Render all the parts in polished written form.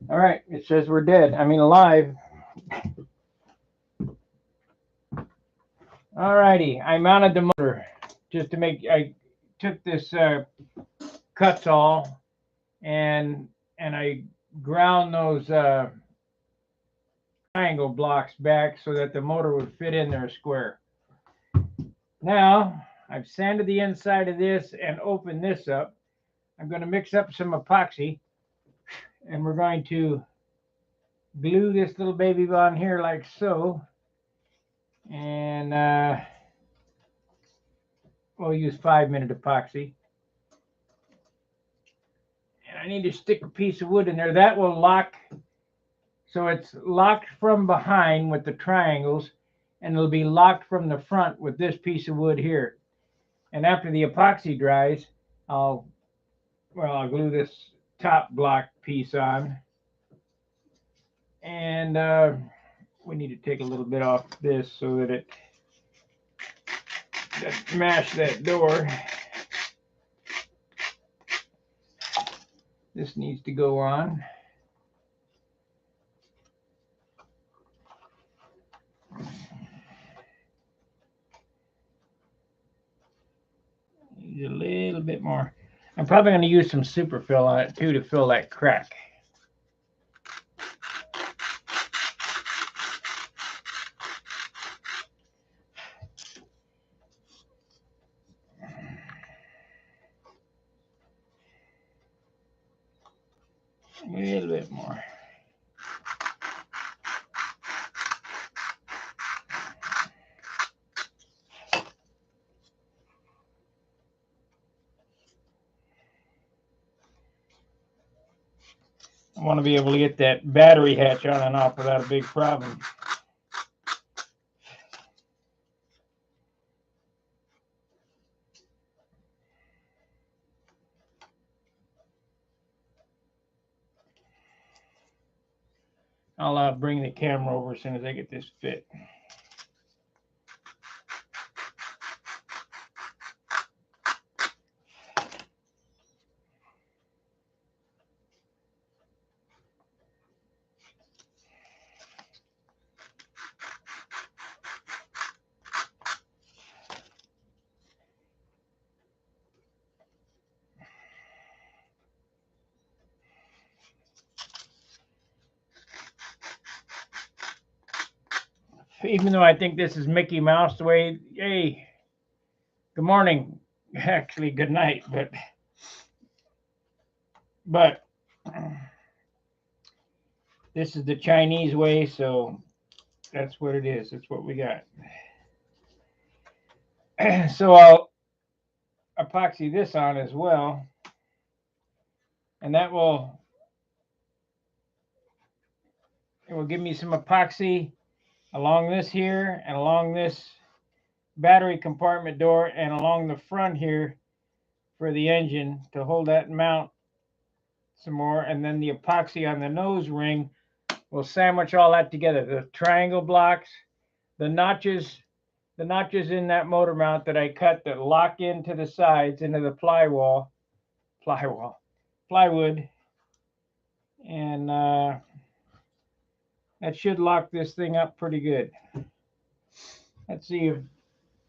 All right, it says we're dead. I mean alive. All righty, I mounted the motor just to make. I took this cut saw and I ground those triangle blocks back so that the motor would fit in there square. Now I've sanded the inside of this and opened this up. I'm going to mix up some epoxy and we're going to glue this little baby on here like so. And we'll use 5-minute epoxy. And I need to stick a piece of wood in there that will lock. So it's locked from behind with the triangles, and it'll be locked from the front with this piece of wood here. And after the epoxy dries, I'll glue this top block piece on. And we need to take a little bit off this so that it doesn't mash that door. This needs to go on. Use a little bit more. I'm probably going to use some superfill on it too to fill that crack. A little bit more. I want to be able to get that battery hatch on and off without a big problem. I'll bring the camera over as soon as I get this fit. Even though I think this is Mickey Mouse the way, hey, good morning, actually good night, but this is the Chinese way, so that's what it is. That's what we got. So I'll epoxy this on as well, and it will give me some epoxy along this here and along this battery compartment door and along the front here for the engine to hold that mount some more. And then the epoxy on the nose ring will sandwich all that together. The triangle blocks, the notches in that motor mount that I cut that lock into the sides, into the plywood. And that should lock this thing up pretty good. Let's see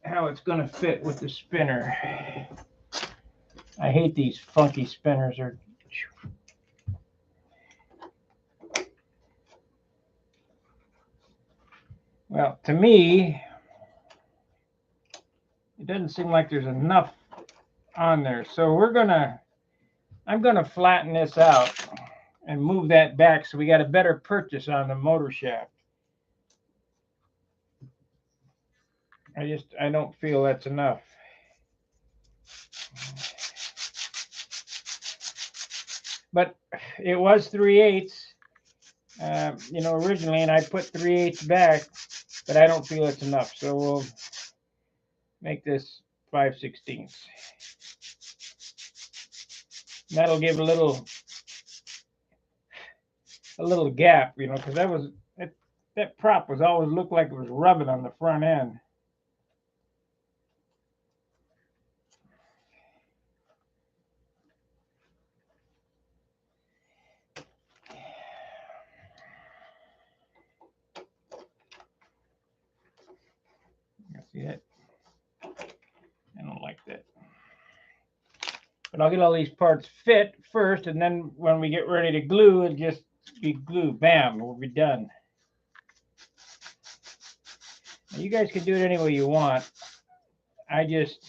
how it's going to fit with the spinner. I hate these funky spinners. Well, to me, it doesn't seem like there's enough on there. So I'm gonna flatten this out and move that back so we got a better purchase on the motor shaft. I don't feel that's enough. But it was 3/8, originally, and I put 3/8 back, but I don't feel it's enough. So we'll make this 5/16. That'll give a little gap, because that prop was always looked like it was rubbing on the front end. But I'll get all these parts fit first, and then when we get ready to glue, it'll just be glue. Bam, we'll be done. Now, you guys can do it any way you want. I just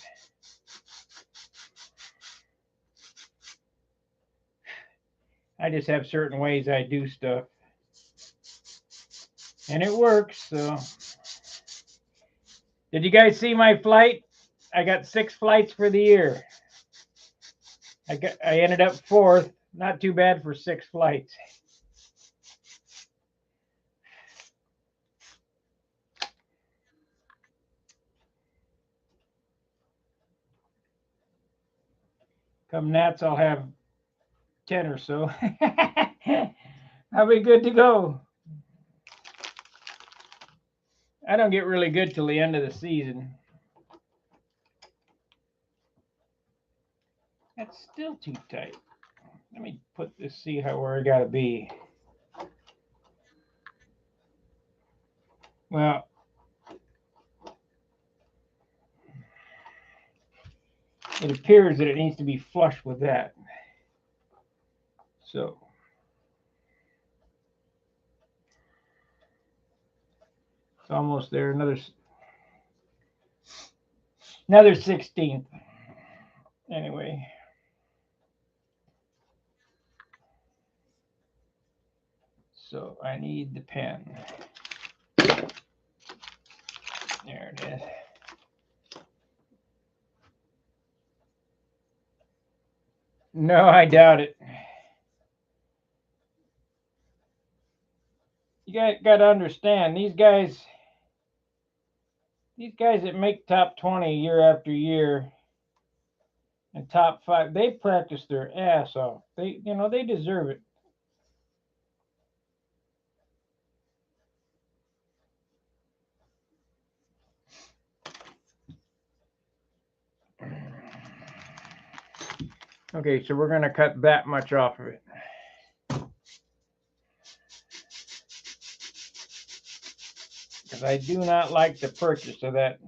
have certain ways I do stuff. And it works, so. Did you guys see my flight? I got 6 flights for the year. I ended up 4th. Not too bad for 6 flights. Come Nats, I'll have 10 or so. I'll be good to go. I don't get really good till the end of the season. That's still too tight. Let me put this, see where I gotta be. Well, it appears that it needs to be flush with that. So it's almost there. Another 16th. Anyway. So I need the pen. There it is. No, I doubt it. You got to understand, these guys that make top 20 year after year and top 5, they practice their ass off. They deserve it. Okay, so we're going to cut that much off of it. Because I do not like the purchase of that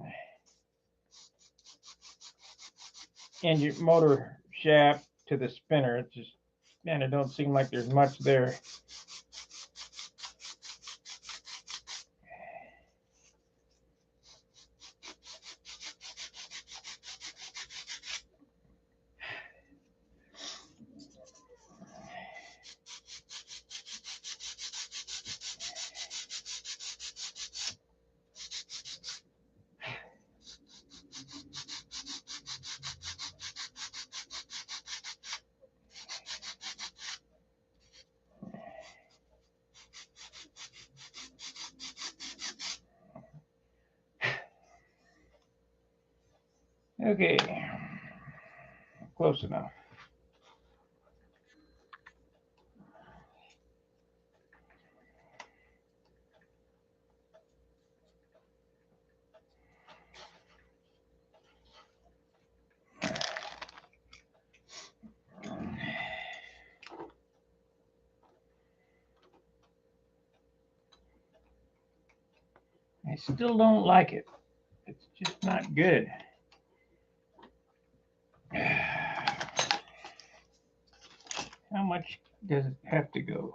engine motor shaft to the spinner. It's just, man, it don't seem like there's much there. Okay, close enough. I still don't like it. It's just not good. How much does it have to go?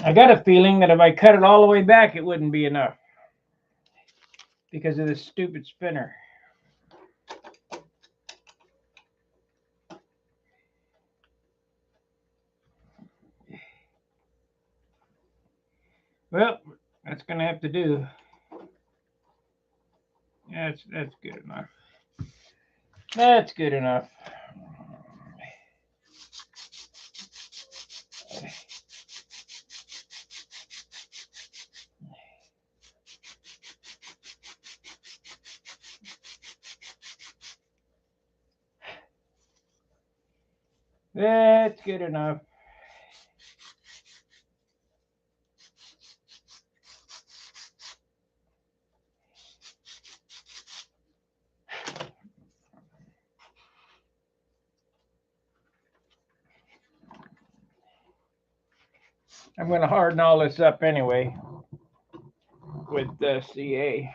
I got a feeling that if I cut it all the way back, it wouldn't be enough because of this stupid spinner. Well, that's going to have to do. That's good enough. That's good enough. That's good enough. I'm going to harden all this up anyway with the CA.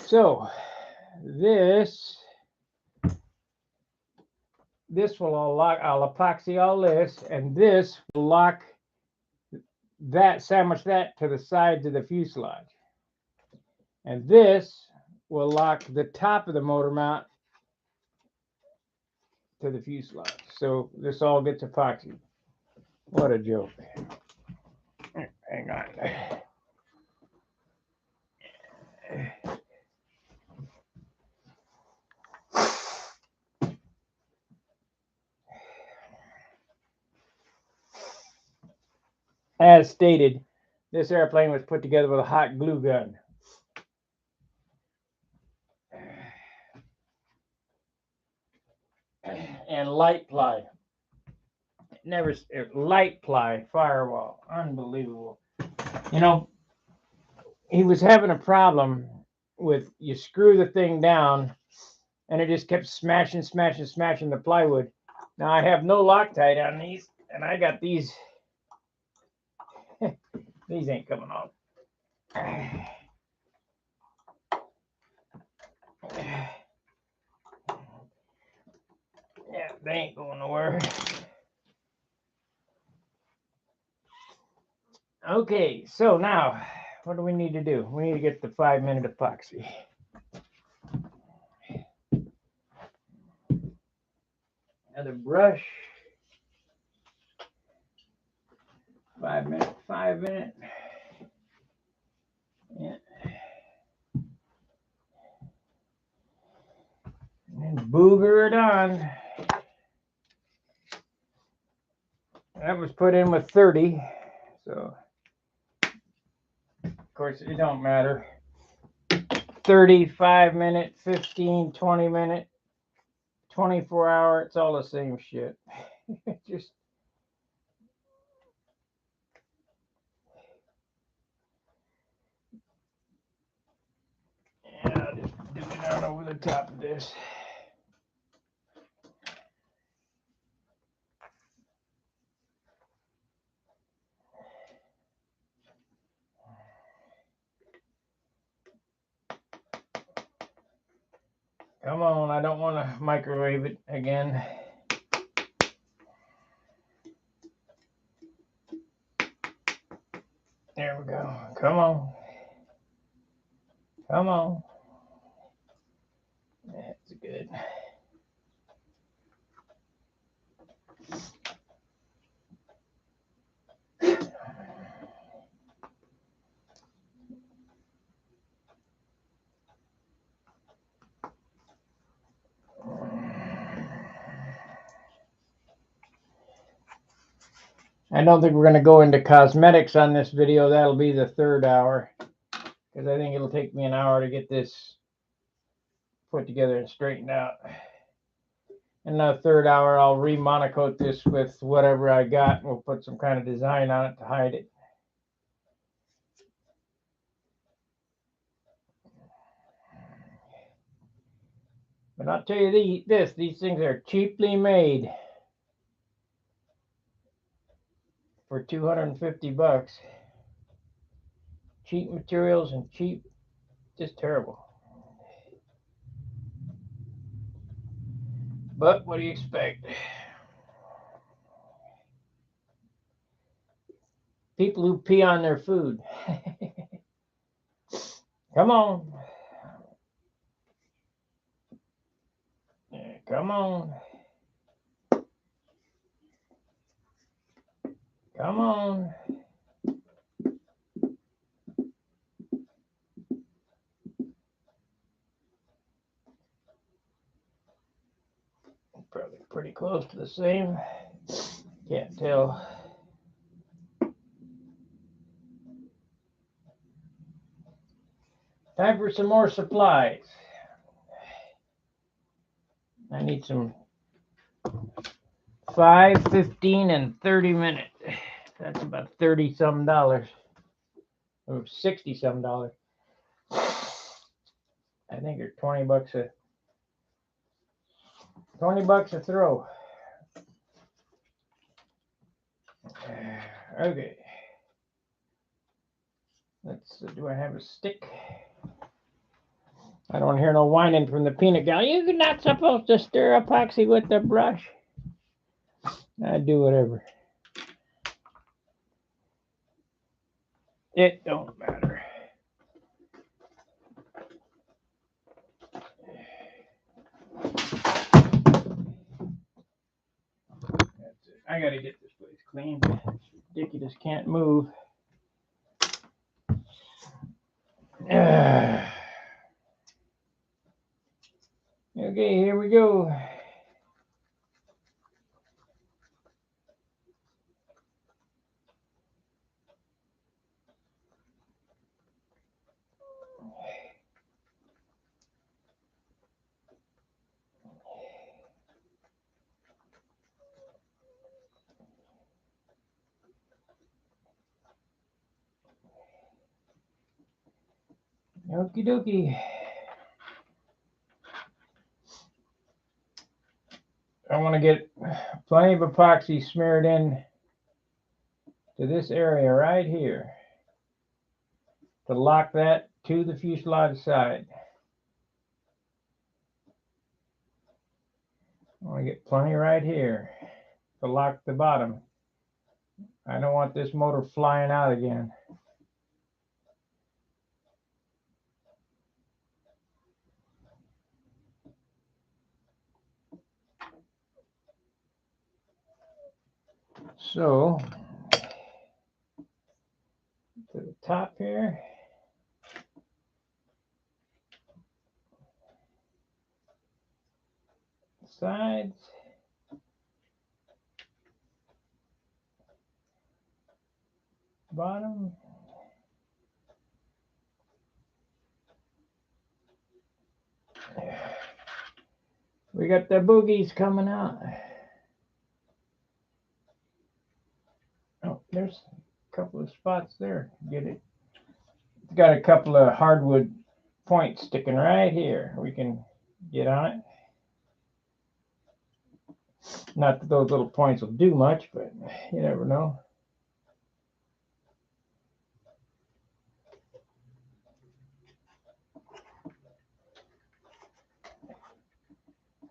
So this will all lock. I'll epoxy all this, and this will lock that, sandwich that to the sides of the fuselage. And this will lock the top of the motor mount to the fuselage. So this all gets epoxy. What a joke. Hang on. As stated, this airplane was put together with a hot glue gun. And light ply. Never light ply firewall. Unbelievable. You know, he was having a problem with, you screw the thing down and it just kept smashing the plywood. Now I have no Loctite on these, and I got these. These ain't coming off. Yeah, they ain't going nowhere. Okay, so now what do we need to do? We need to get the 5-minute epoxy. Another brush. 5 minute, 5 minute. Yeah. And then booger it on. That was put in with 30, so of course it don't matter. 35 minute, 15, 20 minute, 24 hour, it's all the same shit. Just yeah, I'll just do it down over the top of this. Come on, I don't want to microwave it again. There we go. Come on. Come on. That's good. I don't think we're going to go into cosmetics on this video. That'll be the 3rd hour, because I think it'll take me an hour to get this put together and straightened out. In the 3rd hour, I'll remonocoat this with whatever I got, and we'll put some kind of design on it to hide it. But I'll tell you these things are cheaply made for 250 bucks. Cheap materials and cheap, just terrible. But what do you expect? People who pee on their food. Come on. Yeah, come on. Come on. Probably pretty close to the same. Can't tell. Time for some more supplies. I need some 5, 15, and 30 minute. That's about 30 some dollars. Or 60 some dollars. I think they're 20 bucks a throw. Okay. Do I have a stick? I don't hear no whining from the peanut gal. You're not supposed to stir epoxy with the brush. I do whatever. It don't matter. That's it. I gotta get this place clean. Dickie just can't move. Okay, here we go. Okie dokie. I want to get plenty of epoxy smeared in to this area right here to lock that to the fuselage side. I want to get plenty right here to lock the bottom. I don't want this motor flying out again. So, to the top here. Sides. Bottom. We got the boogies coming out. Oh, there's a couple of spots there. Get it. It's got a couple of hardwood points sticking right here. We can get on it. Not that those little points will do much, but you never know.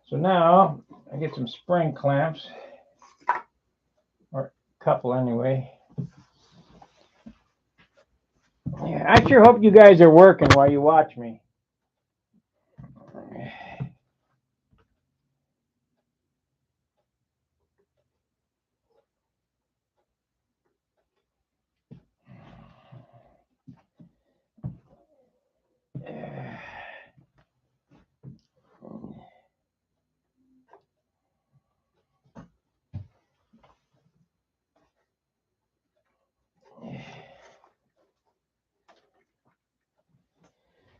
So now I get some spring clamps, or a couple anyway. Yeah, I sure hope you guys are working while you watch me.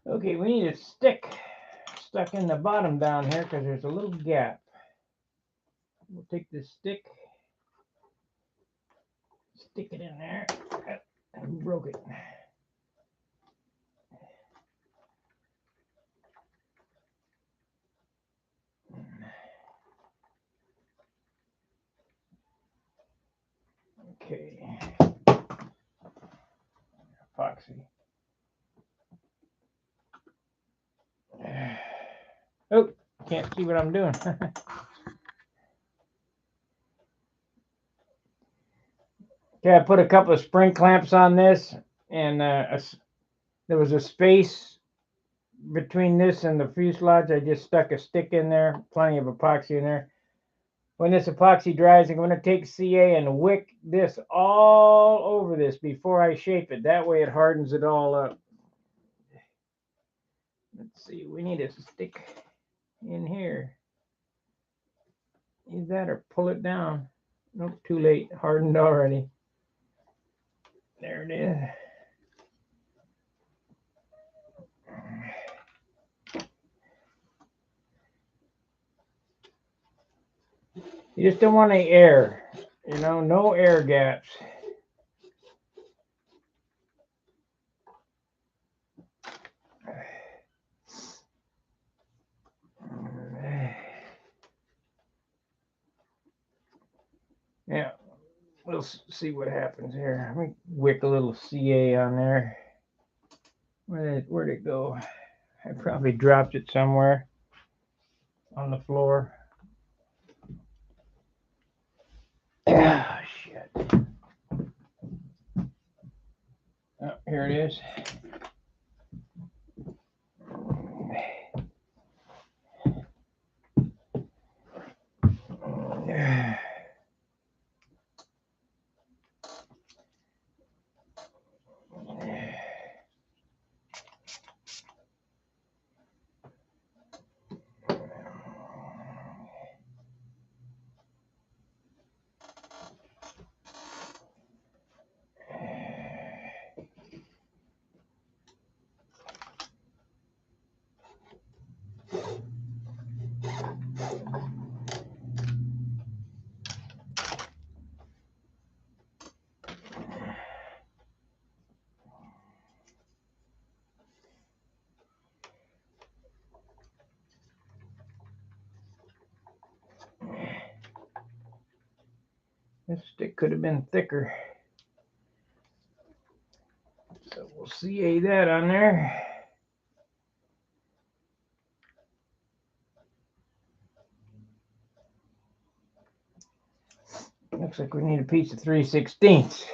Okay, we need a stick stuck in the bottom down here because there's a little gap. We'll take this stick, stick it in there. I broke it. Okay. Epoxy. Oh, can't see what I'm doing. Okay, I put a couple of spring clamps on this, and there was a space between this and the fuselage. I just stuck a stick in there, plenty of epoxy in there. When this epoxy dries, I'm going to take CA and wick this all over this before I shape it. That way it hardens it all up. Let's see, we need a stick in here. Use that or pull it down. Nope, too late. Hardened already. There it is. You just don't want any air, you know, no air gaps. Yeah, we'll see what happens here. Let me wick a little CA on there. Where'd it go? I probably dropped it somewhere on the floor. Ah, shit. Oh, here it is. This stick could have been thicker. So we'll CA that on there. Looks like we need a piece of 3/16.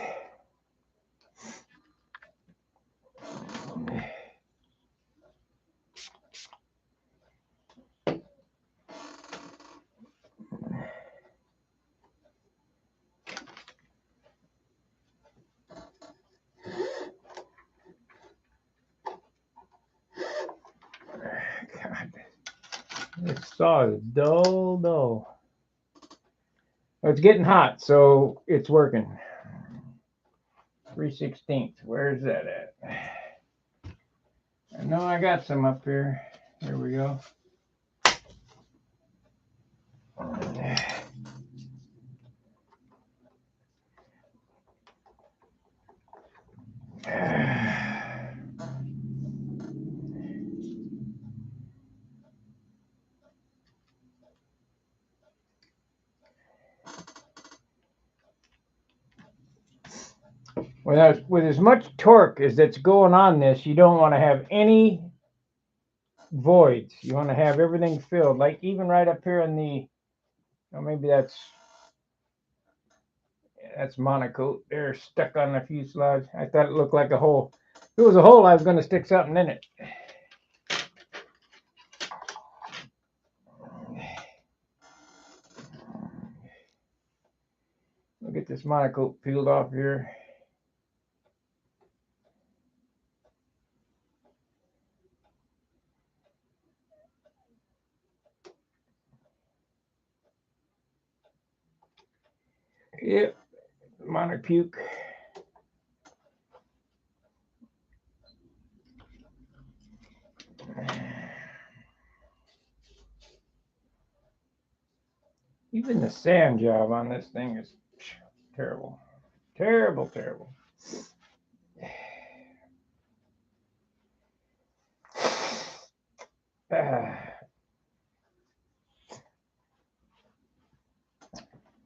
God, this saw is dull. Oh, it's getting hot, so it's working. 3/16. Where's that at? I know I got some up here. Here we go. With as much torque as that's going on this, you don't want to have any voids. You want to have everything filled, like even right up here in the, oh, maybe that's monocoat there stuck on the fuselage. I thought it looked like a hole. If it was a hole, I was going to stick something in it. We'll get this monocoat peeled off here. Yep, monopuke. Even the sand job on this thing is terrible. Terrible.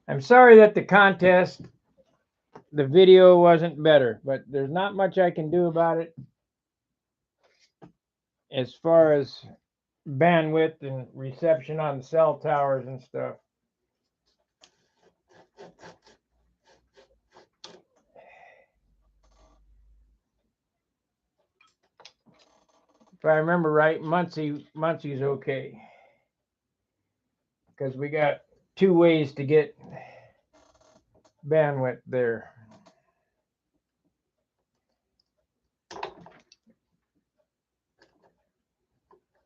I'm sorry that the video wasn't better, but there's not much I can do about it as far as bandwidth and reception on the cell towers and stuff. If I remember right, Muncie's okay, because we got 2 ways to get bandwidth there.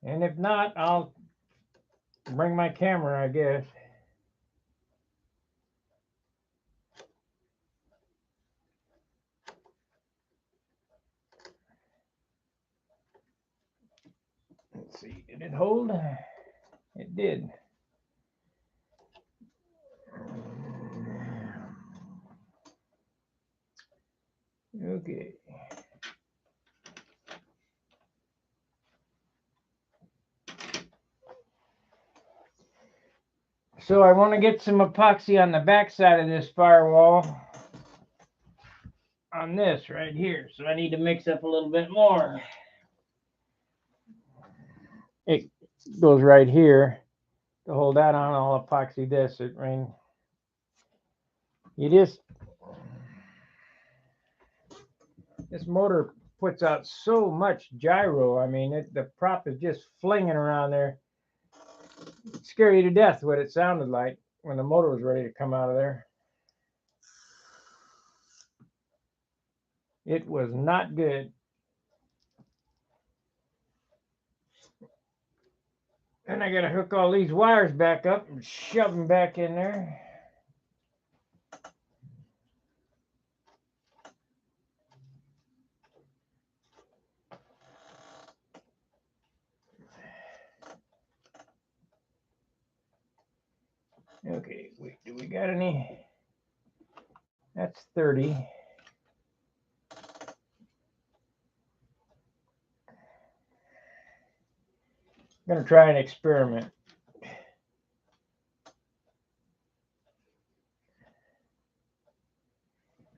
And if not, I'll bring my camera, I guess. Let's see, did it hold? It did. Okay. So I want to get some epoxy on the back side of this firewall on this right here. So I need to mix up a little bit more. It goes right here to hold that on. I'll epoxy this. I mean, this motor puts out so much gyro. I mean, the prop is just flinging around there. It'd scare you to death what it sounded like when the motor was ready to come out of there. It was not good. Then I got to hook all these wires back up and shove them back in there. Okay, wait, do we got any? That's 30. I'm going to try an experiment.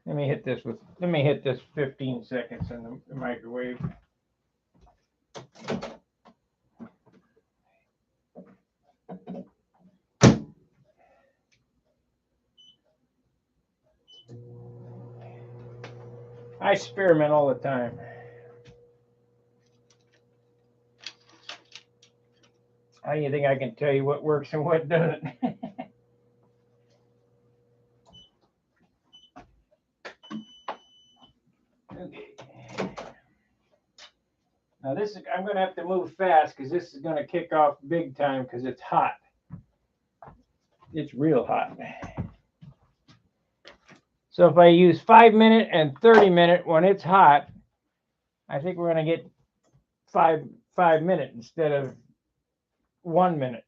Let me hit this 15 seconds in the microwave. I experiment all the time. How do you think I can tell you what works and what doesn't? Okay. Now I'm going to have to move fast because this is going to kick off big time because it's hot. It's real hot. So if I use 5-minute and 30-minute when it's hot, I think we're going to get 5-minute instead of 1 minute.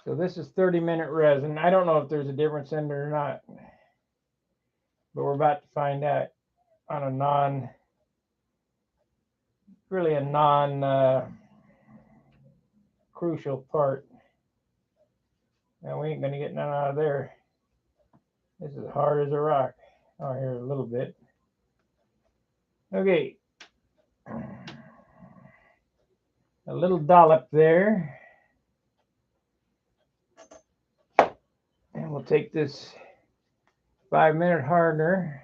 So this is 30-minute resin. I don't know if there's a difference in it or not, but we're about to find out on a non crucial part. Now we ain't gonna get none out of there. This is hard as a rock. Oh, here's a little bit. Okay. A little dollop there. And we'll take this 5-minute hardener.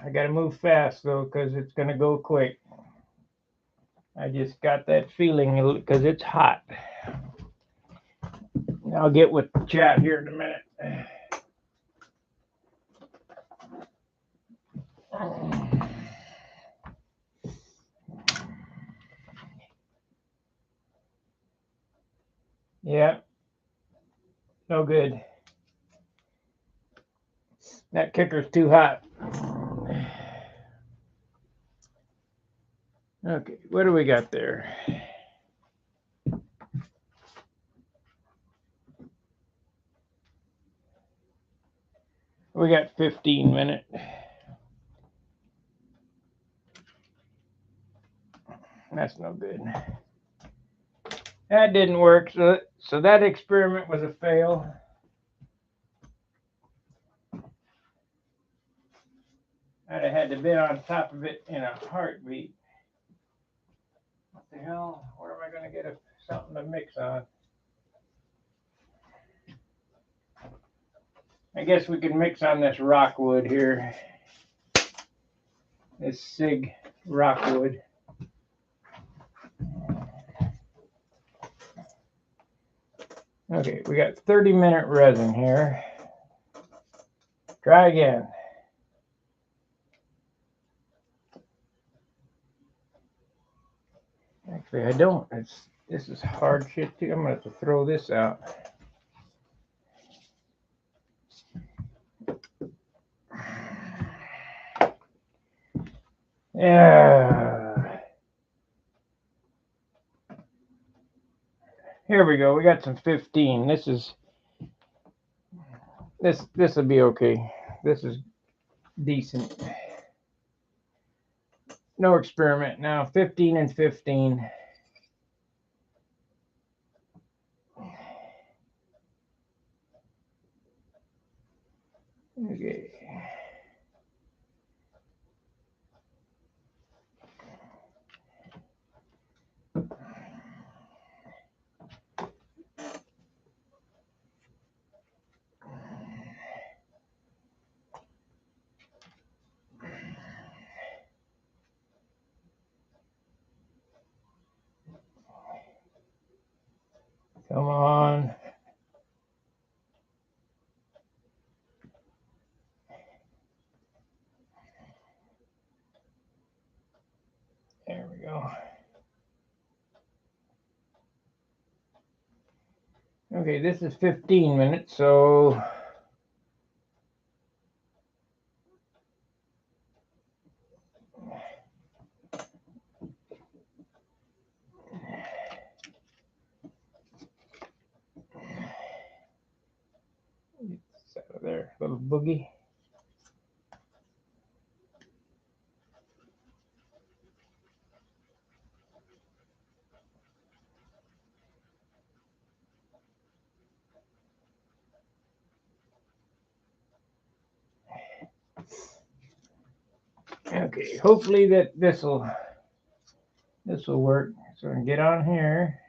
I gotta move fast though, because it's gonna go quick. I just got that feeling because it's hot. I'll get with chat here in a minute. Yeah, no good. That kicker's too hot. Okay, what do we got there? We got 15-minute. That's no good. That didn't work, so that experiment was a fail. I'd have had to be on top of it in a heartbeat. What the hell? Where am I going to get something to mix on? I guess we can mix on this rockwood here. This Sig rockwood. Okay, we got 30-minute resin here. Try again. Actually, I don't. This is hard shit too. I'm gonna have to throw this out. Yeah. Here we go. We got some 15. This will be okay. This is decent. No experiment now. 15 and 15. Okay. Come on. There we go. Okay, this is 15 minutes, so it's out of there, little boogie. Okay, hopefully this will work. So I can get on here.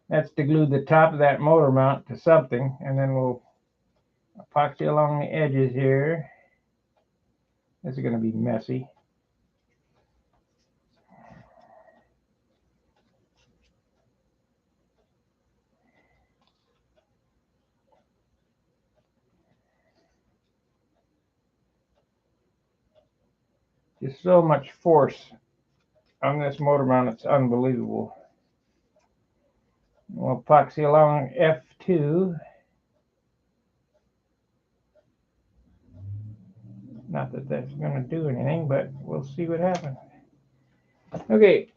That's to glue the top of that motor mount to something, and then we'll epoxy along the edges here. This is going to be messy. There's so much force on this motor mount, it's unbelievable. We'll epoxy along F2. Not that that's going to do anything, but we'll see what happens. Okay.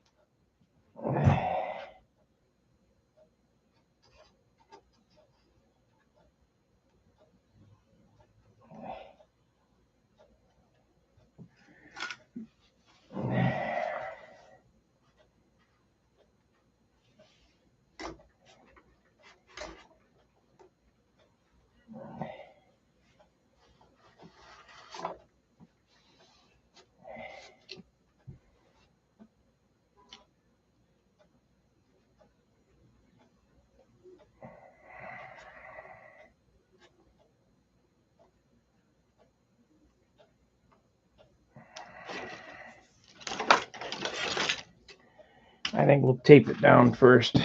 I think we'll tape it down first.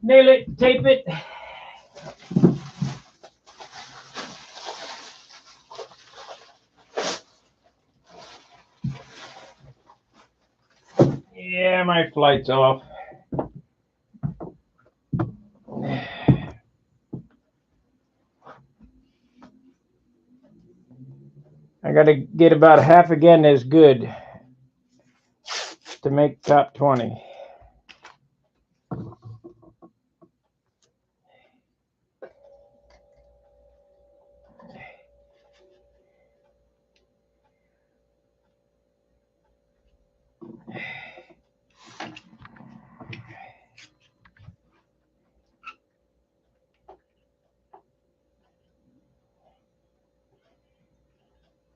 Nail it, tape it. Yeah, my flight's off. I got to get about half again as good to make top 20.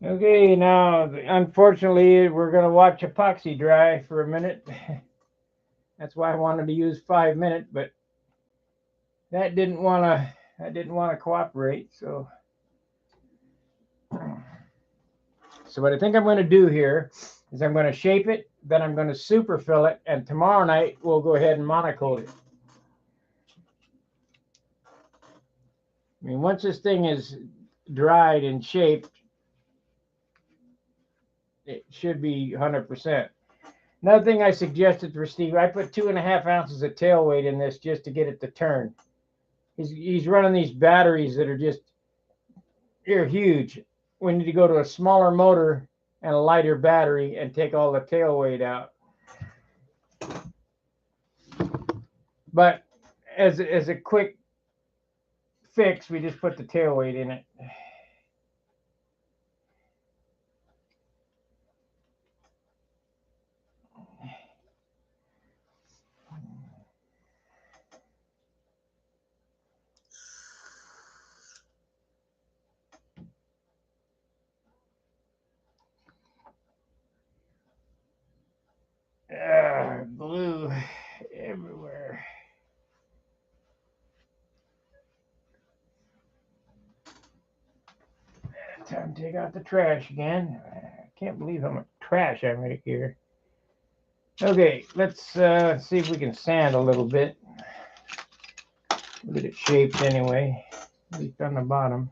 Okay, now unfortunately we're going to watch epoxy dry for a minute. That's why I wanted to use 5 minutes, but that didn't want to cooperate. So what I think I'm going to do here is I'm going to shape it, then I'm going to super fill it, and tomorrow night we'll go ahead and monocoat it. I mean, once this thing is dried and shaped, it should be 100%. Another thing I suggested for Steve, I put 2.5 ounces of tail weight in this just to get it to turn. He's running these batteries that are just, they're huge. We need to go to a smaller motor and a lighter battery and take all the tail weight out. But as a quick fix, we just put the tail weight in it. Glue everywhere. Time to take out the trash again. I can't believe how much trash I make here. Okay, let's see if we can sand a little bit. Get it shaped anyway, at least on the bottom.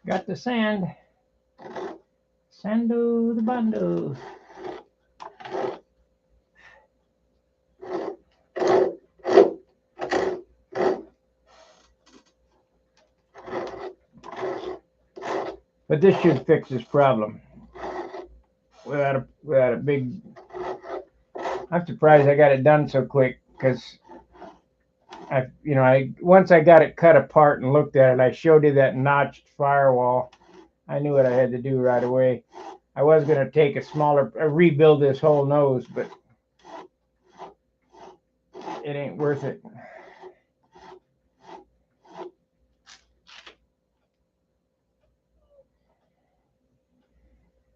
Got the sand. Sando the bando. But this should fix this problem without a big. I'm surprised I got it done so quick, because once I got it cut apart and looked at it, I showed you that notched firewall. I knew what I had to do right away. I was going to take rebuild this whole nose, but it ain't worth it.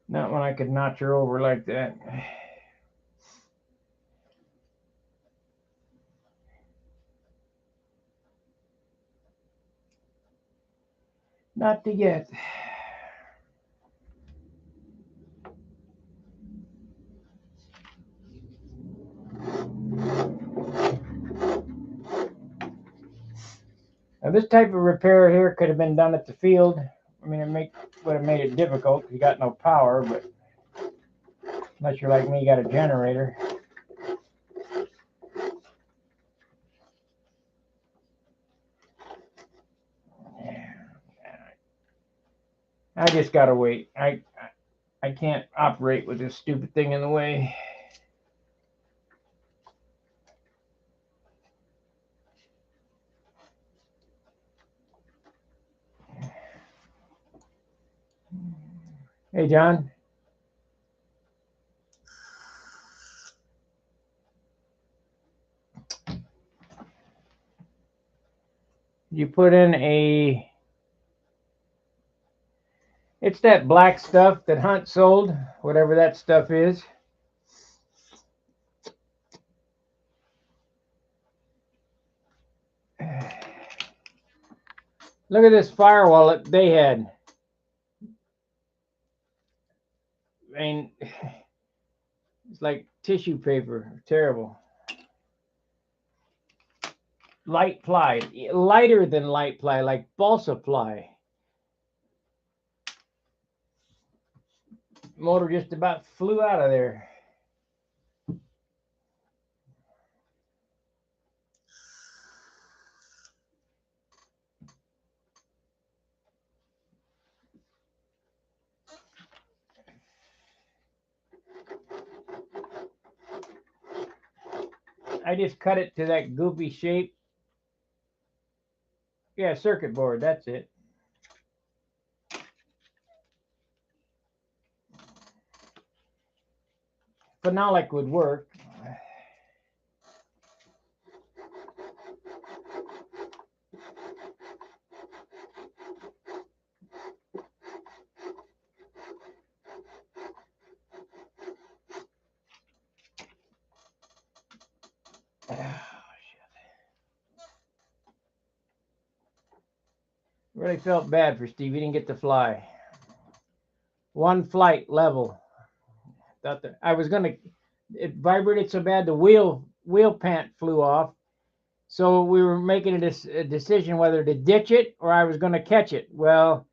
Not when I could notch her over like that. Not to yet. Now this type of repair here could have been done at the field. I mean, would have made it difficult. You got no power, but unless you're like me, you got a generator. I just gotta wait. I can't operate with this stupid thing in the way. Hey, John. You put in it's that black stuff that Hunt sold, whatever that stuff is. Look at this firewall that they had. I mean, it's like tissue paper. Terrible. Light ply, lighter than light ply, like balsa ply. Motor just about flew out of there. I just cut it to that goofy shape. Yeah, circuit board, that's it. Phenolic would work. Really felt bad for Steve. He didn't get to fly. one flight level. Thought that I was gonna. It vibrated so bad the wheel pant flew off. So we were making a decision whether to ditch it or I was going to catch it. Well,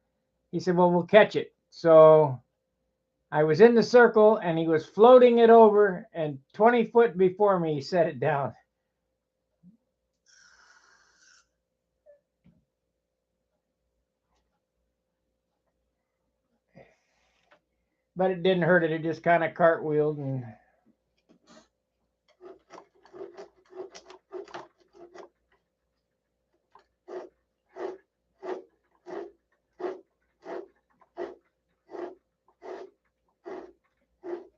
he said, "Well, we'll catch it." So I was in the circle and he was floating it over, and 20 foot before me, he set it down. But it didn't hurt it. It just kind of cartwheeled and.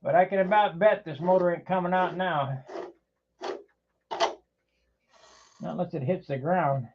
But I can about bet this motor ain't coming out now. Not unless it hits the ground.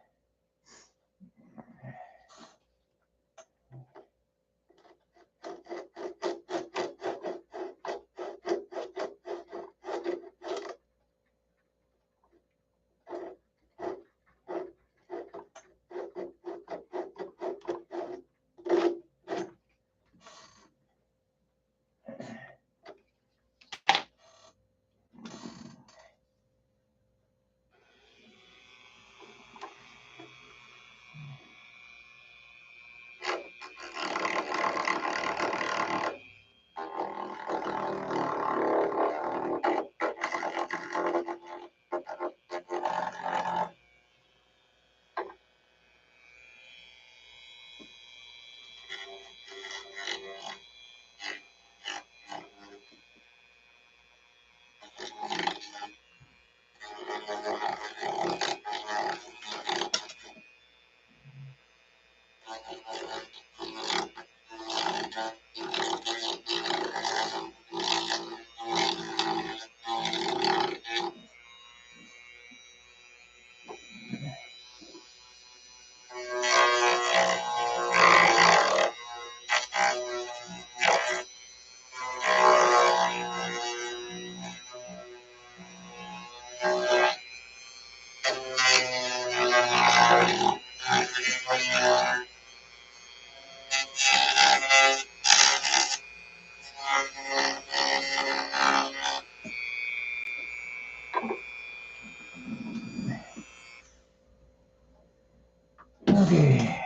Okay.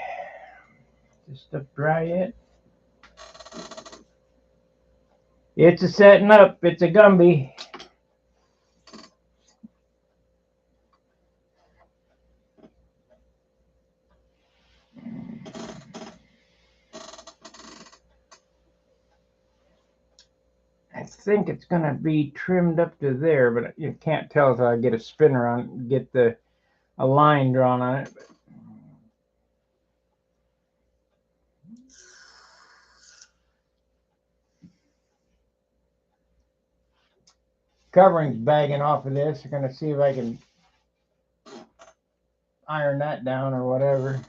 This stuff dry yet? It's a setting up. It's a Gumby. I think it's going to be trimmed up to there, but you can't tell until I get a spinner on, get a line drawn on it. Covering's bagging off of this. I'm going to see if I can iron that down or whatever.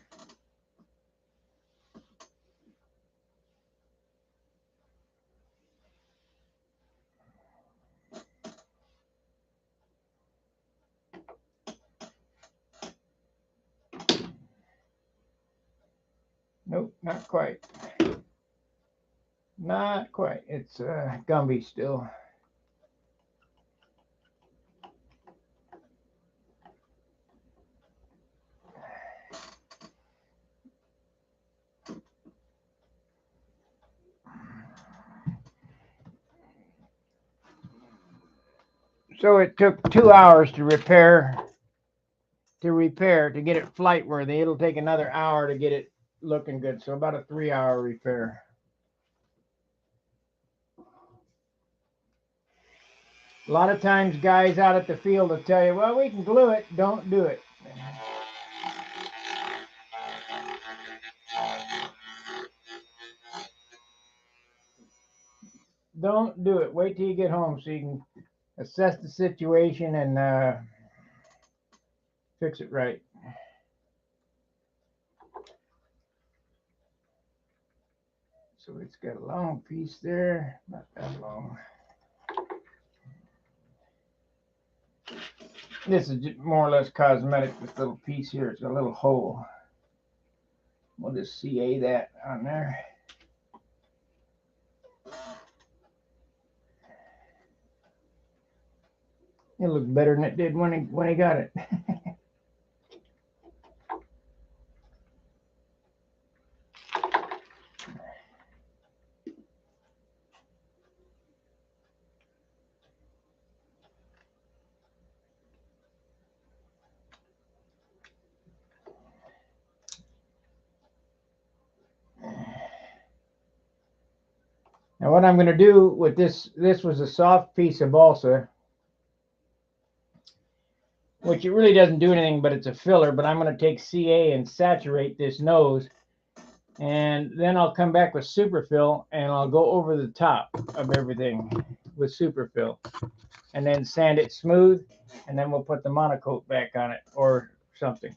Nope, not quite. Not quite. It's Gumby still. So it took 2 hours to repair, to get it flight worthy. It'll take another hour to get it looking good. So about a 3-hour repair. A lot of times guys out at the field will tell you, well, we can glue it. Don't do it. Don't do it. Wait till you get home so you can assess the situation and fix it right. So it's got a long piece there, not that long. This is more or less cosmetic. This little piece here, it's a little hole. We'll just CA that on there. It looked better than it did when he got it. Now what I'm going to do with this was a soft piece of balsa, which it really doesn't do anything, but it's a filler. But I'm going to take CA and saturate this nose, and then I'll come back with superfill, and I'll go over the top of everything with superfill, and then sand it smooth, and then we'll put the monocoat back on it or something.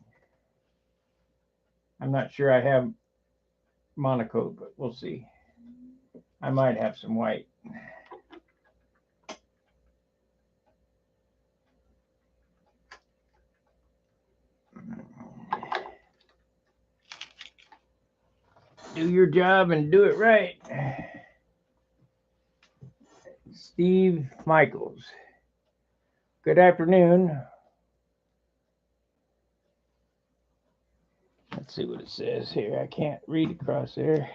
I'm not sure I have monocoat, but we'll see. I might have some white. Do your job and do it right. Steve Michaels. Good afternoon. Let's see what it says here. I can't read across there.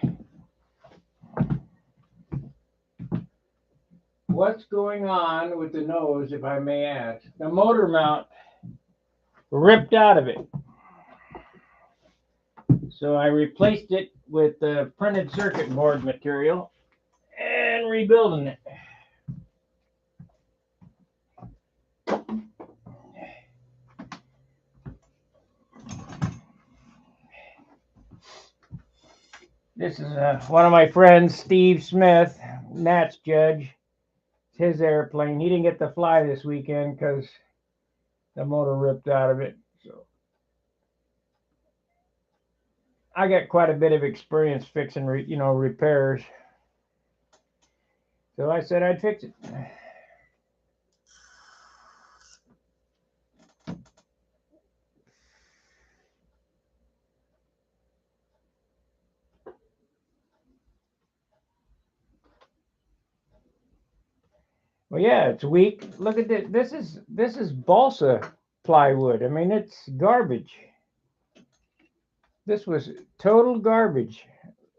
What's going on with the nose, if I may ask? The motor mount ripped out of it. So I replaced it with the printed circuit board material and rebuilding it. This is one of my friends, Steve Smith, Nats judge. It's his airplane. He didn't get to fly this weekend because the motor ripped out of it. So I got quite a bit of experience fixing, repairs. So I said I'd fix it. Well, yeah, it's weak. Look at this. This is balsa plywood. I mean, it's garbage. This was total garbage.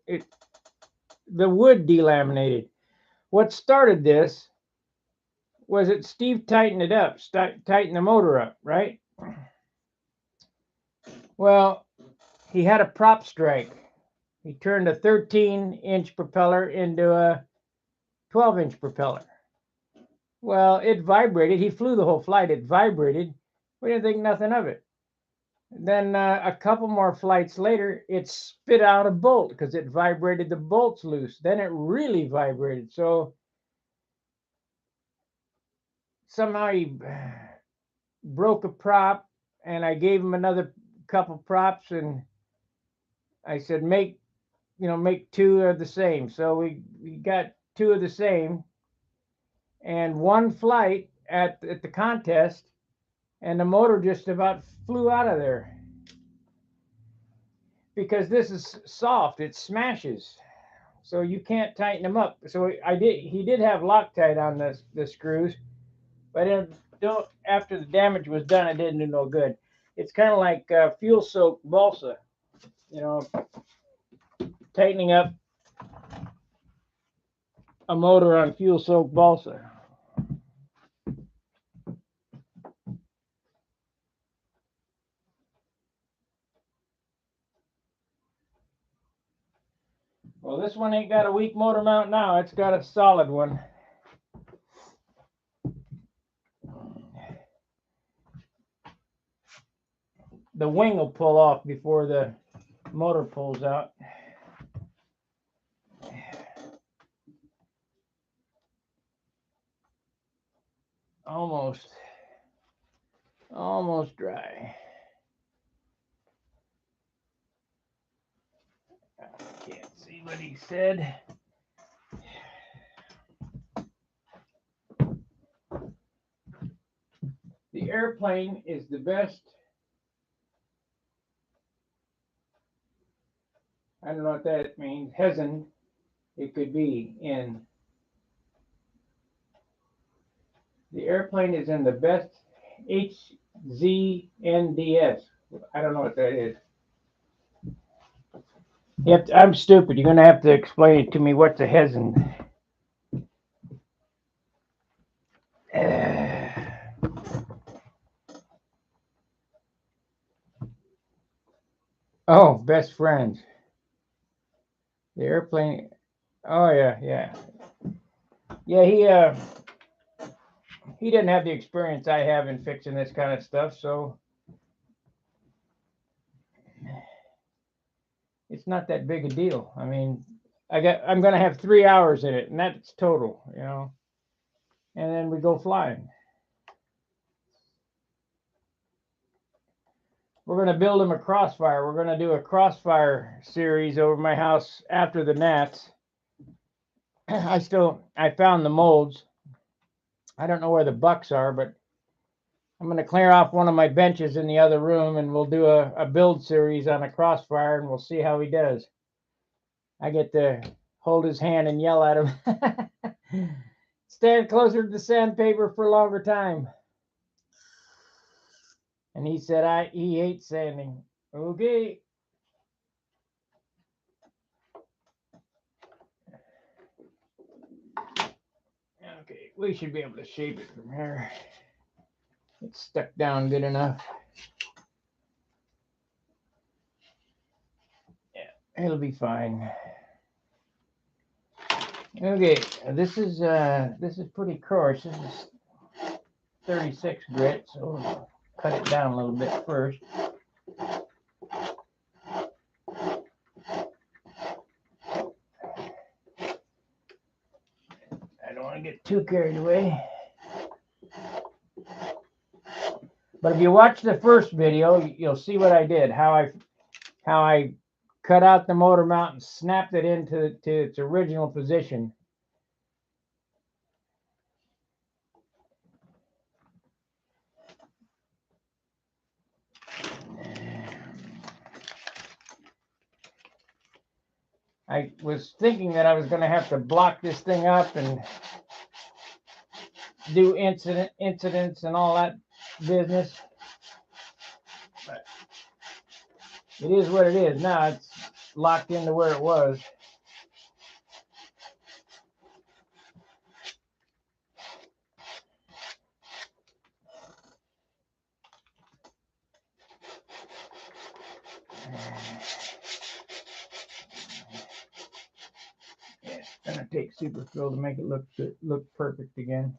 The wood delaminated. What started this was that Steve tightened it up, tightened the motor up, right? Well, he had a prop strike. He turned a 13-inch propeller into a 12-inch propeller. Well, it vibrated. He flew the whole flight. It vibrated. We didn't think nothing of it. Then a couple more flights later, it spit out a bolt because it vibrated the bolts loose. Then it really vibrated. So somehow he broke a prop, and I gave him another couple props, and I said, make two of the same. So we got two of the same, and one flight at the contest, and the motor just about flew out of there because this is soft. It smashes, so you can't tighten them up. So he did have Loctite on the screws, but after the damage was done, it didn't do no good. It's kind of like fuel soaked balsa, tightening up a motor on fuel soaked balsa. Well, this one ain't got a weak motor mount now. It's got a solid one. The wing will pull off before the motor pulls out. Almost dry. I can't see what he said. The airplane is the best. I don't know what that means. Heaven it could be in. The airplane is in the best HZNDS. I don't know what that is. I'm stupid. You're gonna have to explain it to me. What's a Hezen? Oh, best friends. The airplane. Oh yeah. He didn't have the experience I have in fixing this kind of stuff, so it's not that big a deal. I mean, I'm gonna have 3 hours in it, and that's total, and then we go flying. We're going to build him a crossfire. We're going to do a crossfire series over my house after the gnats. I found the molds. I don't know where the bucks are, but I'm going to clear off one of my benches in the other room, and we'll do a build series on a crossfire, and we'll see how he does. I get to hold his hand and yell at him. Stand closer to the sandpaper for a longer time. And he said he hates sanding. Okay. Okay, we should be able to shape it from here. It's stuck down good enough. Yeah, it'll be fine. Okay, this is pretty coarse. This is 36 grit, so we'll cut it down a little bit first. I don't want to get too carried away. But if you watch the first video, you'll see what I did. How I cut out the motor mount and snapped it into its original position. I was thinking that I was going to have to block this thing up and do incidents and all that business. But it is what it is. Now it's locked into where it was. Yeah, it's gonna take Superfill to make it look perfect again.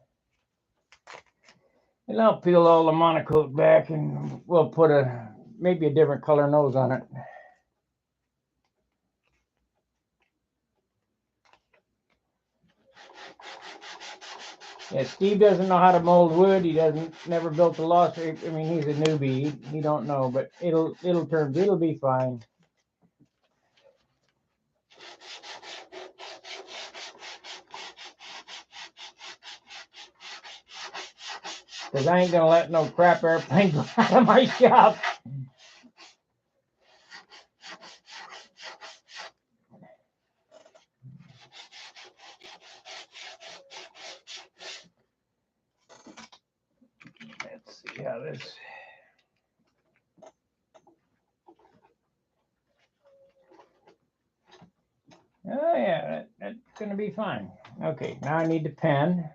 And I'll peel all the monocoat back, and we'll put maybe a different color nose on it. Yeah, Steve doesn't know how to mold wood. He never built a loft. I mean, he's a newbie. He don't know, but it'll be fine. Because I ain't gonna let no crap airplane go out of my shop. Let's see how this. Oh yeah, that's gonna be fine. Okay, now I need the pen.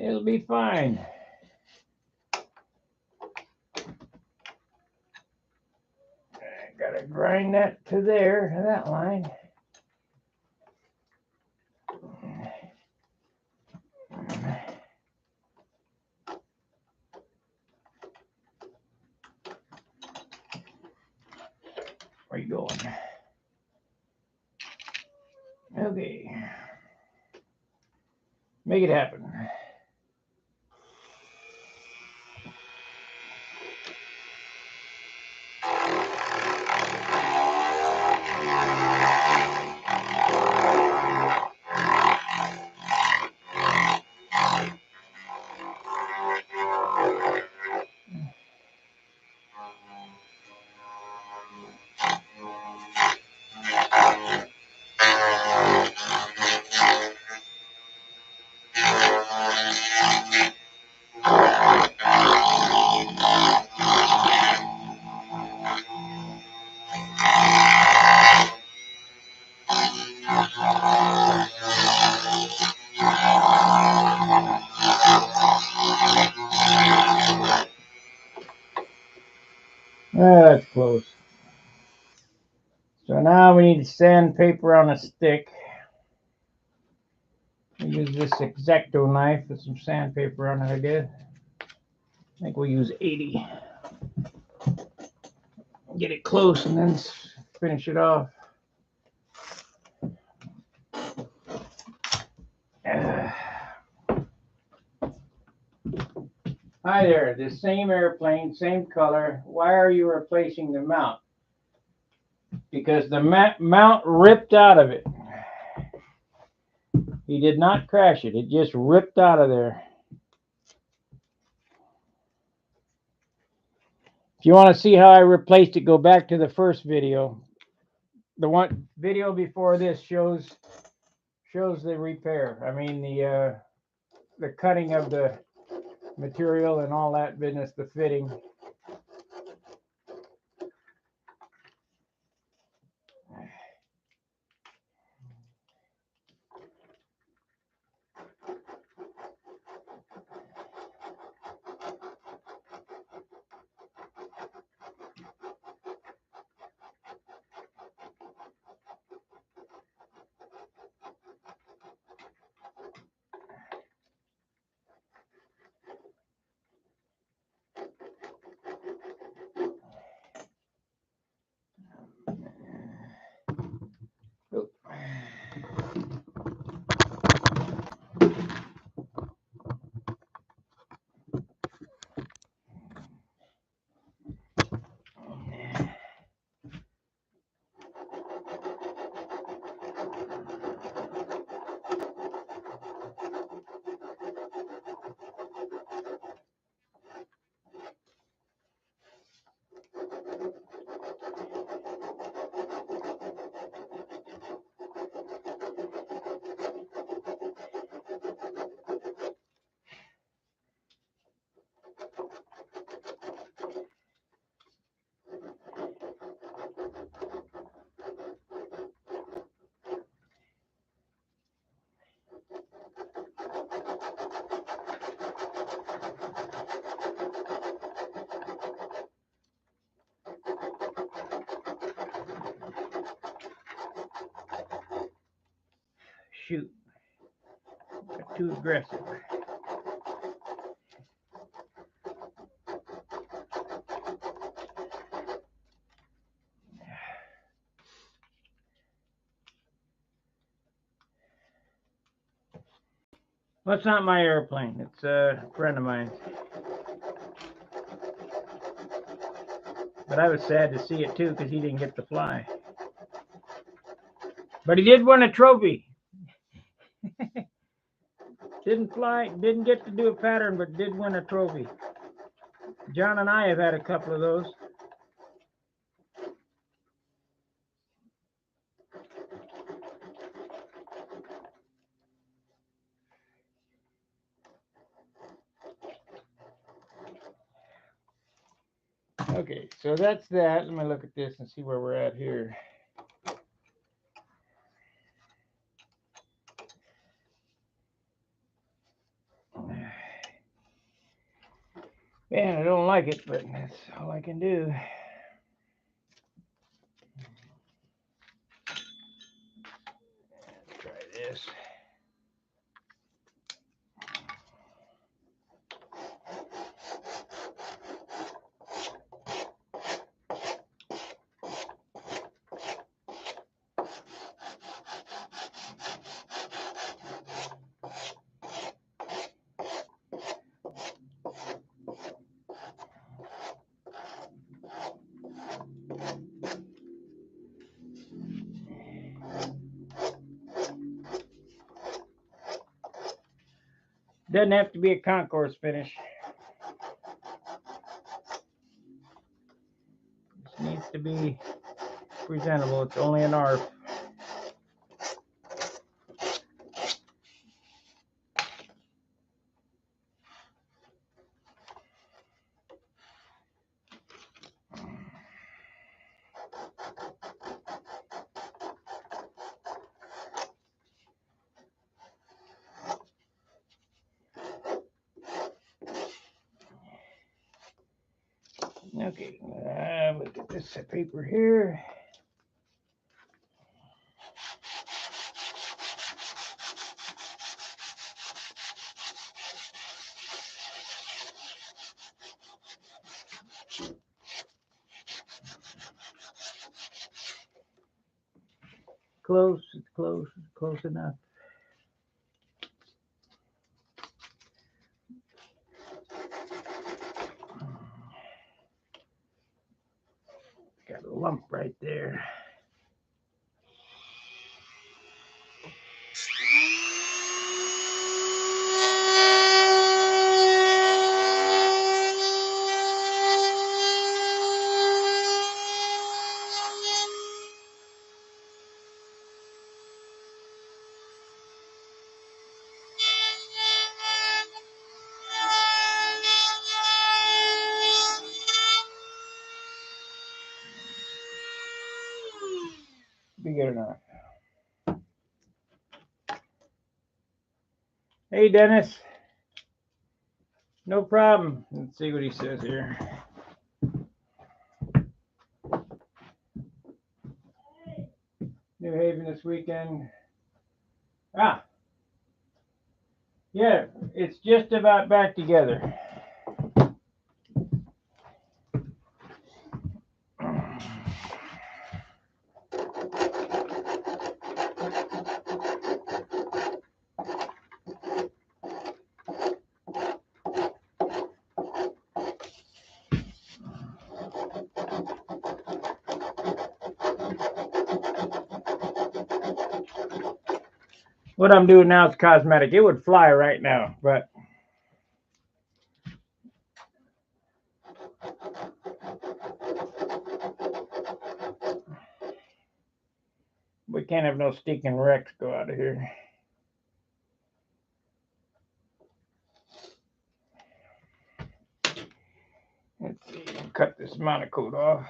It'll be fine. I gotta grind that to there, to that line. Where you going? Okay. Make it happen. That's close. So now we need sandpaper on a stick. We use this X-Acto knife with some sandpaper on it, I guess. I think we'll use 80. Get it close and then finish it off. Hi there, the same airplane, same color. Why are you replacing the mount? Because the mount ripped out of it. He did not crash it. It just ripped out of there. If you want to see how I replaced it, go back to the first video. The one video before this shows the repair. I mean the cutting of the material and all that business, the fitting. Shoot, got too aggressive. Well, it's not my airplane. It's a friend of mine. But I was sad to see it too because he didn't get to fly. But he did win a trophy. Didn't fly, didn't get to do a pattern, but did win a trophy. John and I have had a couple of those. Okay, so that's that. Let me look at this and see where we're at here. Man, I don't like it, but that's all I can do. Let's try this. Doesn't have to be a concourse finish. This needs to be presentable. It's only an ARF. Okay, look at this paper here. Close, it's close, it's close enough. Got a lump right there. Be good enough. Hey, Dennis. No problem. Let's see what he says here. New Haven this weekend. Ah. Yeah, it's just about back together. What I'm doing now is cosmetic. It would fly right now, but we can't have no stinking wrecks go out of here. Let's see, cut this monocoat off.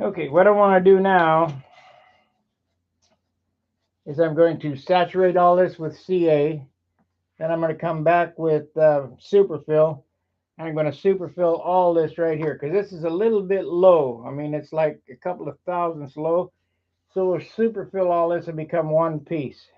Okay, what I want to do now is I'm going to saturate all this with CA. Then I'm going to come back with superfill. And I'm going to superfill all this right here because this is a little bit low. I mean, it's like a couple of thousandths low. So we'll superfill all this and become one piece.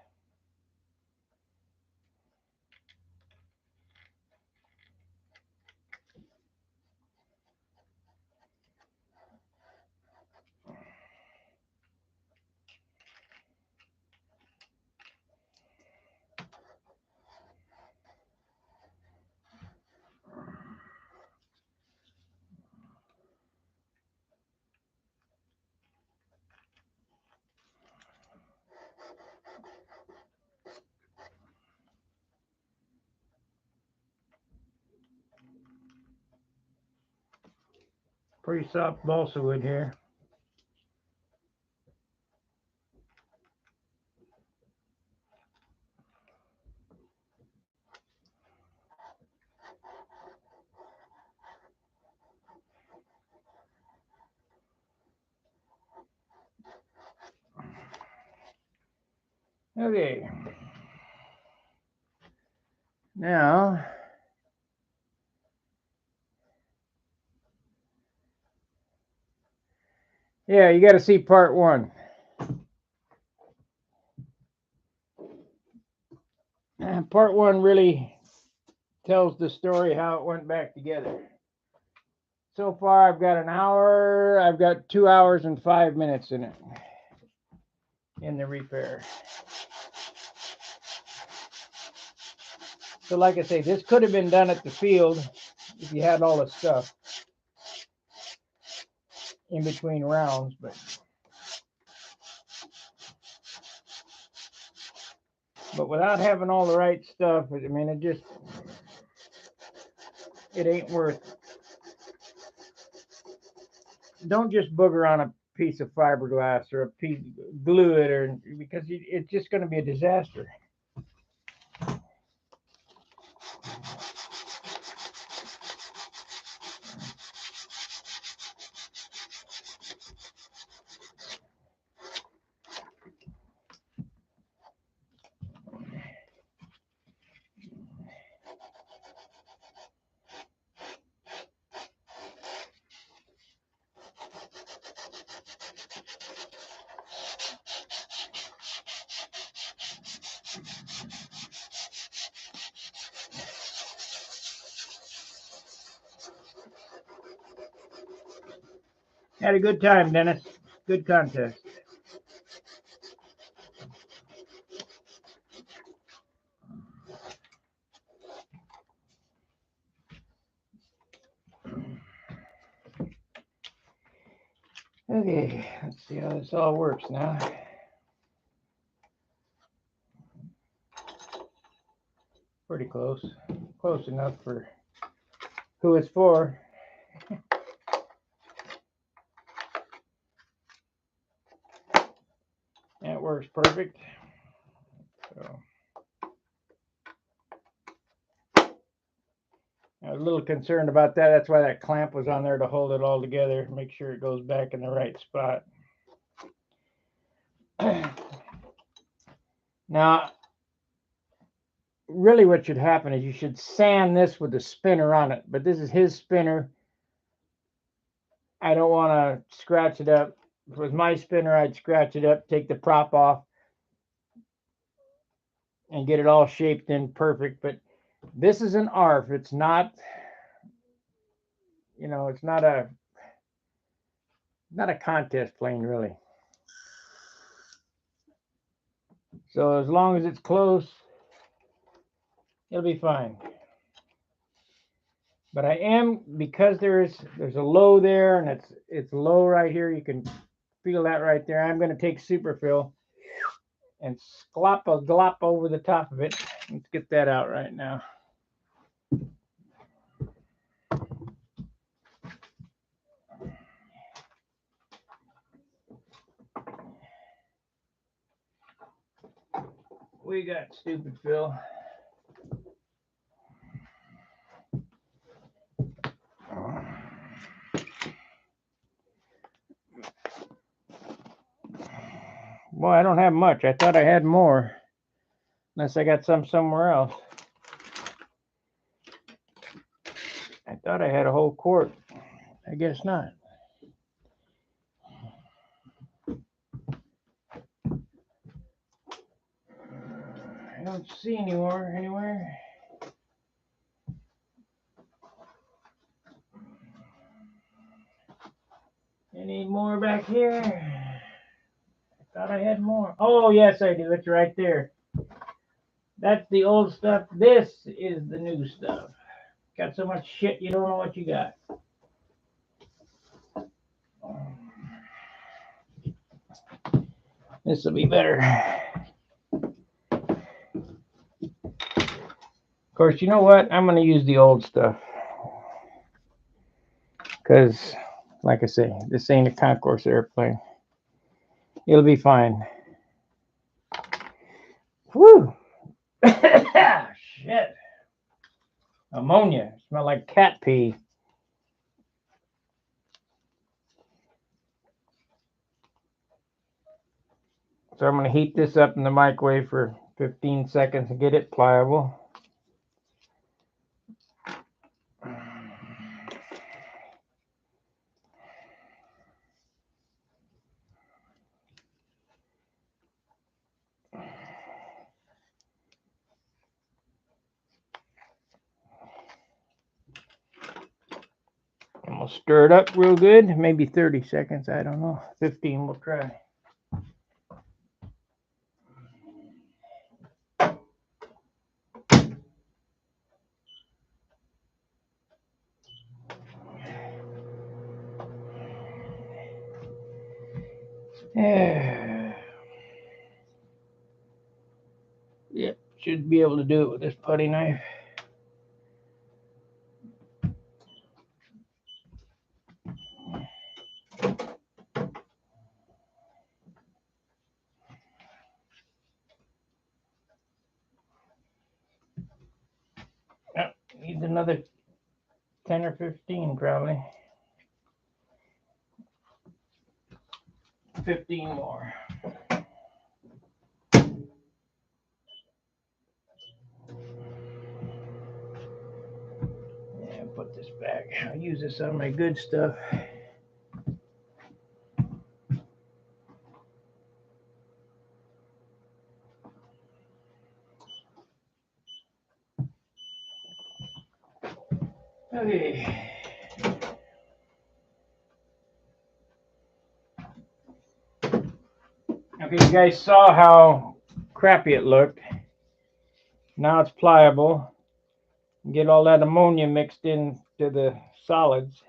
Pretty soft balsa wood here. Okay. Now, yeah, you got to see part one. Part one really tells the story how it went back together. So far, I've got an hour. I've got 2 hours and 5 minutes in it, in the repair. So like I say, this could have been done at the field if you had all the stuff in between rounds, but without having all the right stuff, I mean, it ain't worth. Don't just booger on a piece of fiberglass or a piece, glue it, or because it's just going to be a disaster. Had a good time, Dennis. Good contest. Okay, let's see how this all works now. Pretty close. Close enough for who it's for. That works perfect. So I was a little concerned about that. That's why that clamp was on there, to hold it all together, make sure it goes back in the right spot. Now, really what should happen is you should sand this with the spinner on it, but this is his spinner. I don't want to scratch it up. If it was my spinner, I'd scratch it up, take the prop off, and get it all shaped in perfect. But this is an ARF. It's not, you know, it's not a contest plane, really. So as long as it's close, it'll be fine. But I am, because there's a low there, and it's low right here. You can feel that right there. I'm going to take Superfill and sklop a glop over the top of it. Let's get that out right now. We got stupid Phil. Boy, I don't have much. I thought I had more. Unless I got some somewhere else. I thought I had a whole quart. I guess not. I don't see any more anywhere. Any more back here? I thought I had more. Oh, yes, I do. It's right there. That's the old stuff. This is the new stuff. Got so much shit you don't know what you got. This will be better. Of course, you know what? I'm going to use the old stuff. Because, like I say, this ain't a concourse airplane. It'll be fine. Whew. Shit. Ammonia. Smell like cat pee. So I'm going to heat this up in the microwave for 15 seconds and get it pliable. And we'll stir it up real good. Maybe 30 seconds. I don't know. 15 we'll try. Yep, should be able to do it with this putty knife. Yep, needs another 10 or 15 probably. 15 more. Yeah, put this back. I'll use this on my good stuff. Okay. you guys saw how crappy it looked. Now it's pliable. Get all that ammonia mixed into the solids.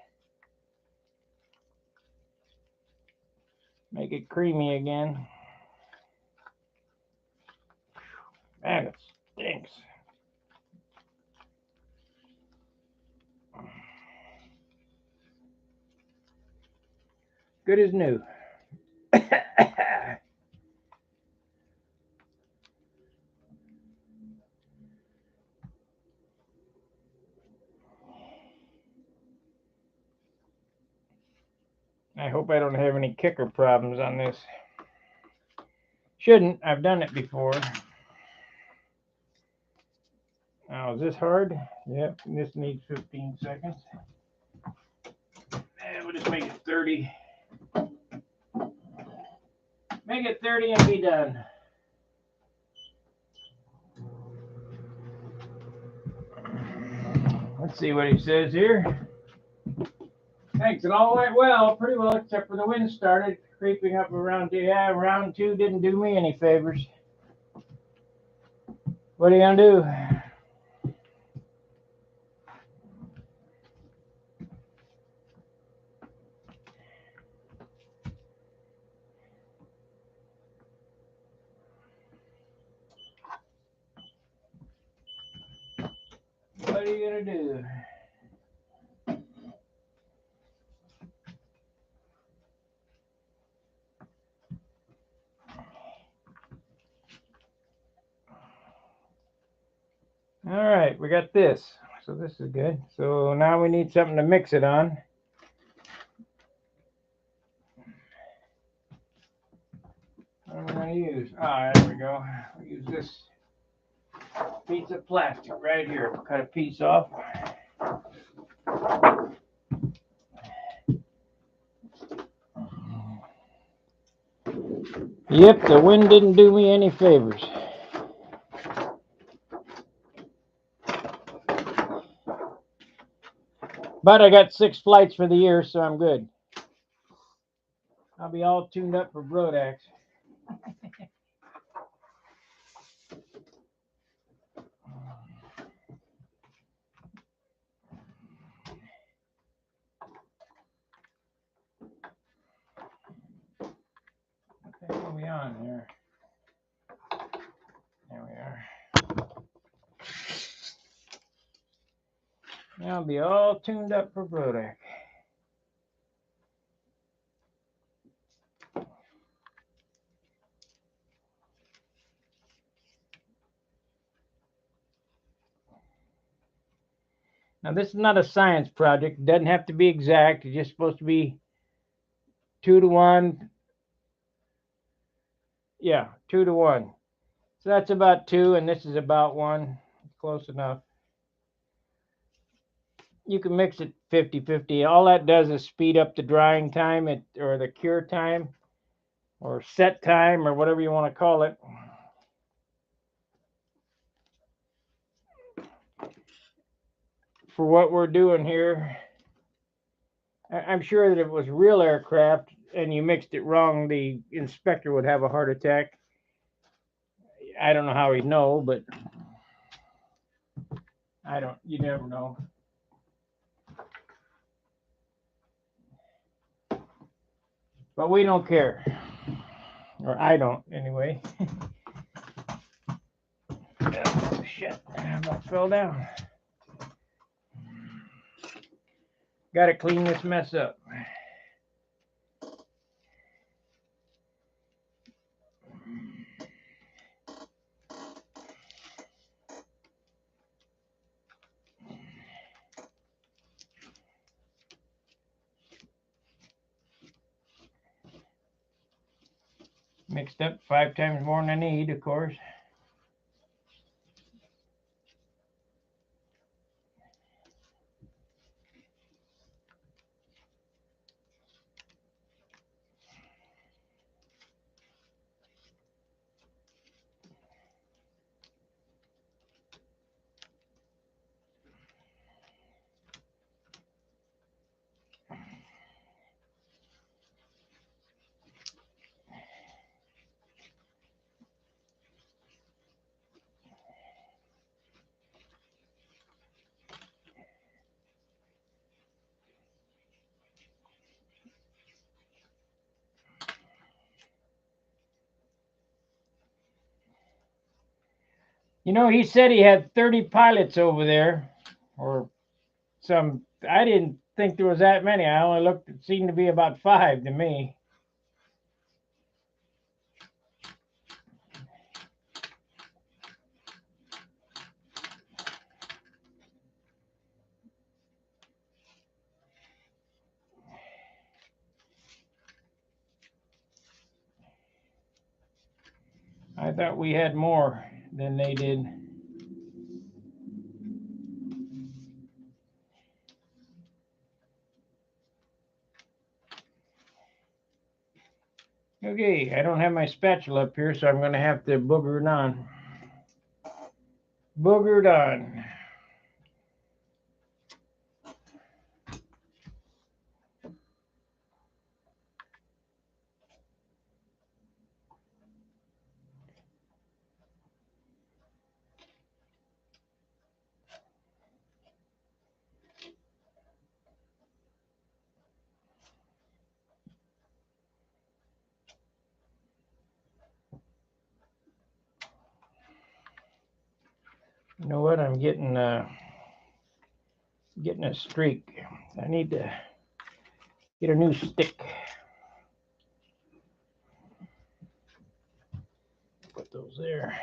Make it creamy again. Man, it stinks. Good as new. I hope I don't have any kicker problems on this. Shouldn't. I've done it before. Now, is this hard? Yep, this needs 15 seconds. And we'll just make it 30. Make it 30 and be done. Let's see what he says here. Thanks, it all went well, pretty well, except for the wind started creeping up around. Yeah, round 2 didn't do me any favors. What are you gonna do? What are you gonna do? All right, we got this. So this is good. So now we need something to mix it on. What am I going to use? Ah, there we go. We'll use this piece of plastic right here. We'll cut a piece off. Yep, the wind didn't do me any favors. But I got 6 flights for the year, so I'm good. I'll be all tuned up for Brodax. What the hell are we on here? There we are. Now I'll be all tuned up for Brodax. Now this is not a science project. It doesn't have to be exact. It's just supposed to be 2 to 1. Yeah, 2 to 1. So that's about 2, and this is about 1. Close enough. You can mix it 50-50. All that does is speed up the drying time or the cure time or set time or whatever you want to call it. For what we're doing here, I'm sure that if it was real aircraft and you mixed it wrong, the inspector would have a heart attack. I don't know how he'd know, but you never know. But we don't care. Or I don't, anyway. Oh, shit, I about fell down. Got to clean this mess up. Mixed up 5 times more than I need, of course. You know, he said he had 30 pilots over there, or some. I didn't think there was that many. I only looked. It seemed to be about 5 to me. I thought we had more than they did. Okay, I don't have my spatula up here, so I'm going to have to booger it on. Boogered on. You know what? I'm getting a streak. I need to get a new stick. Put those there.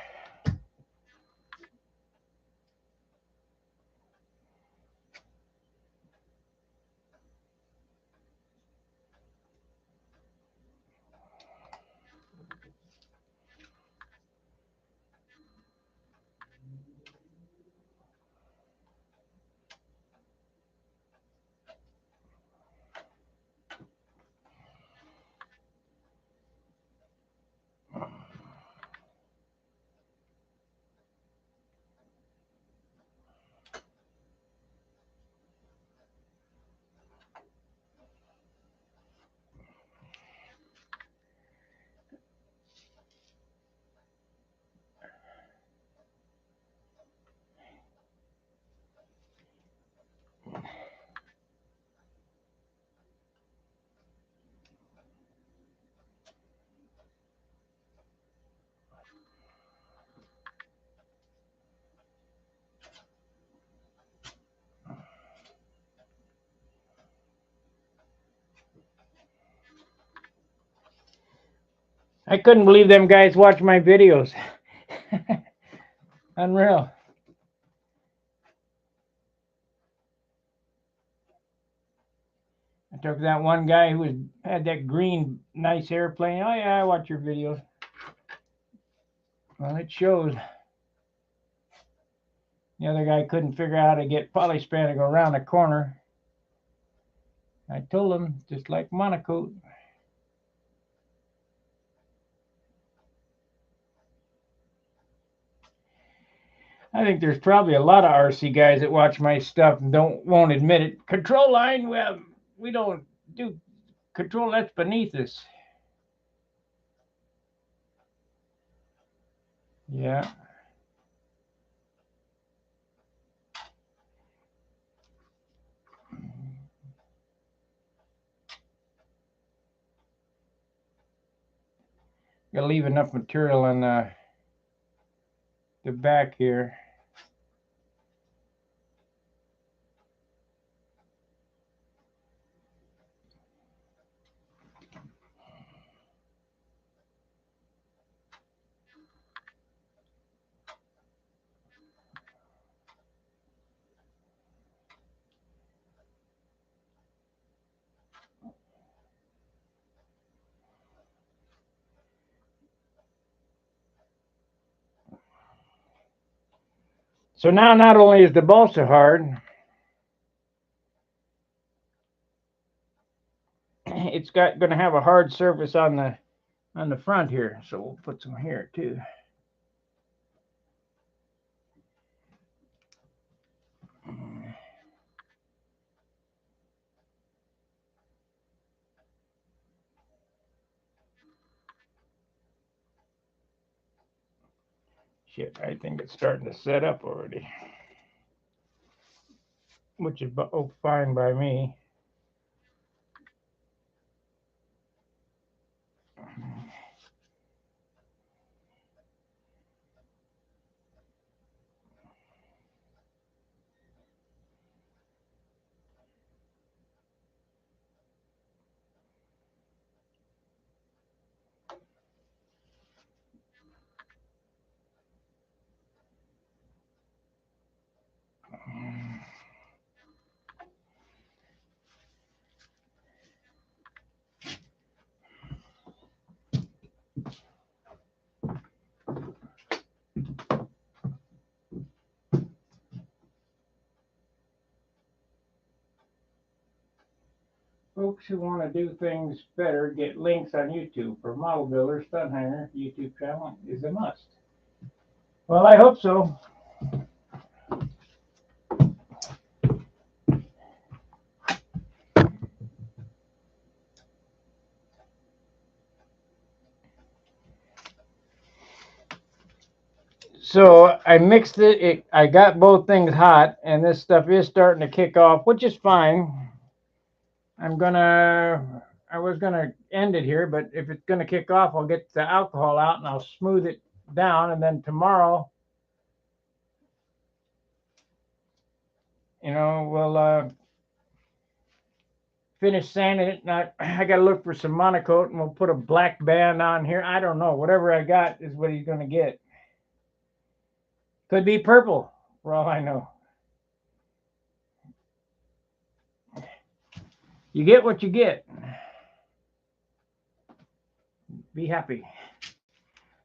I couldn't believe them guys watch my videos. Unreal. I took that one guy who had that green nice airplane. Oh yeah, I watch your videos. Well, it shows. The other guy couldn't figure out how to get polyspan to go around the corner. I told him, just like monocoat. I think there's probably a lot of RC guys that watch my stuff and won't admit it. Control line, well, we don't do control. That's beneath us. Yeah. Gotta leave enough material on the back here. So now not only is the balsa hard, it's going to have a hard surface on the front here. So we'll put some here too. Shit, I think it's starting to set up already, which is fine by me. folks who want to do things better get links on YouTube. For model builder, Stunt YouTube channel is a must. Well, I hope so. So I mixed it. I got both things hot, and this stuff is starting to kick off, which is fine. I was gonna end it here, but if it's gonna kick off, I'll get the alcohol out and I'll smooth it down, and then tomorrow, we'll finish sanding it. And I got to look for some monocoat, and we'll put a black band on here. I don't know. Whatever I got is what he's gonna get. Could be purple, for all I know. You get what you get. Be happy.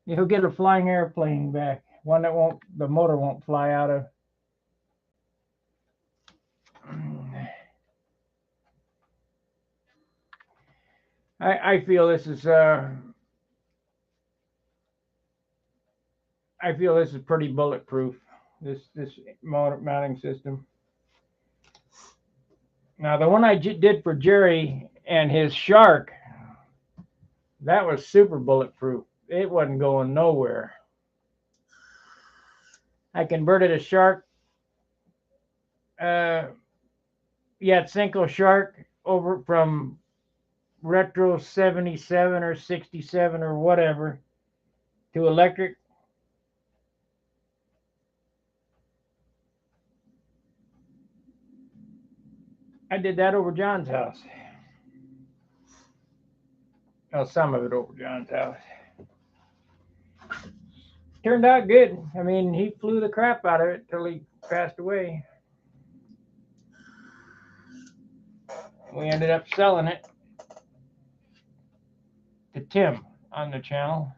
You'll get a flying airplane back, one that the motor won't fly out of. I feel this is pretty bulletproof. This motor mounting system. Now the one I did for Jerry and his shark, that was super bulletproof. It wasn't going nowhere. I converted a shark, Cinco shark over from retro 77 or 67 or whatever to electric. I did that over John's house. Well, some of it over John's house. Turned out good. I mean, he flew the crap out of it till he passed away. We ended up selling it to Tim on the channel.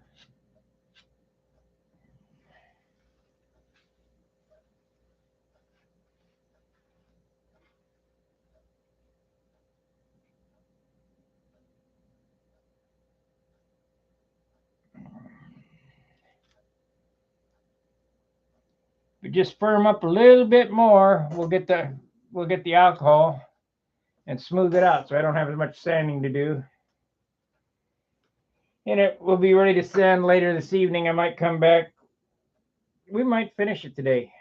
But just firm up a little bit more, we'll get the alcohol and smooth it out, so I don't have as much sanding to do. And it will be ready to sand later this evening. I might come back. We might finish it today.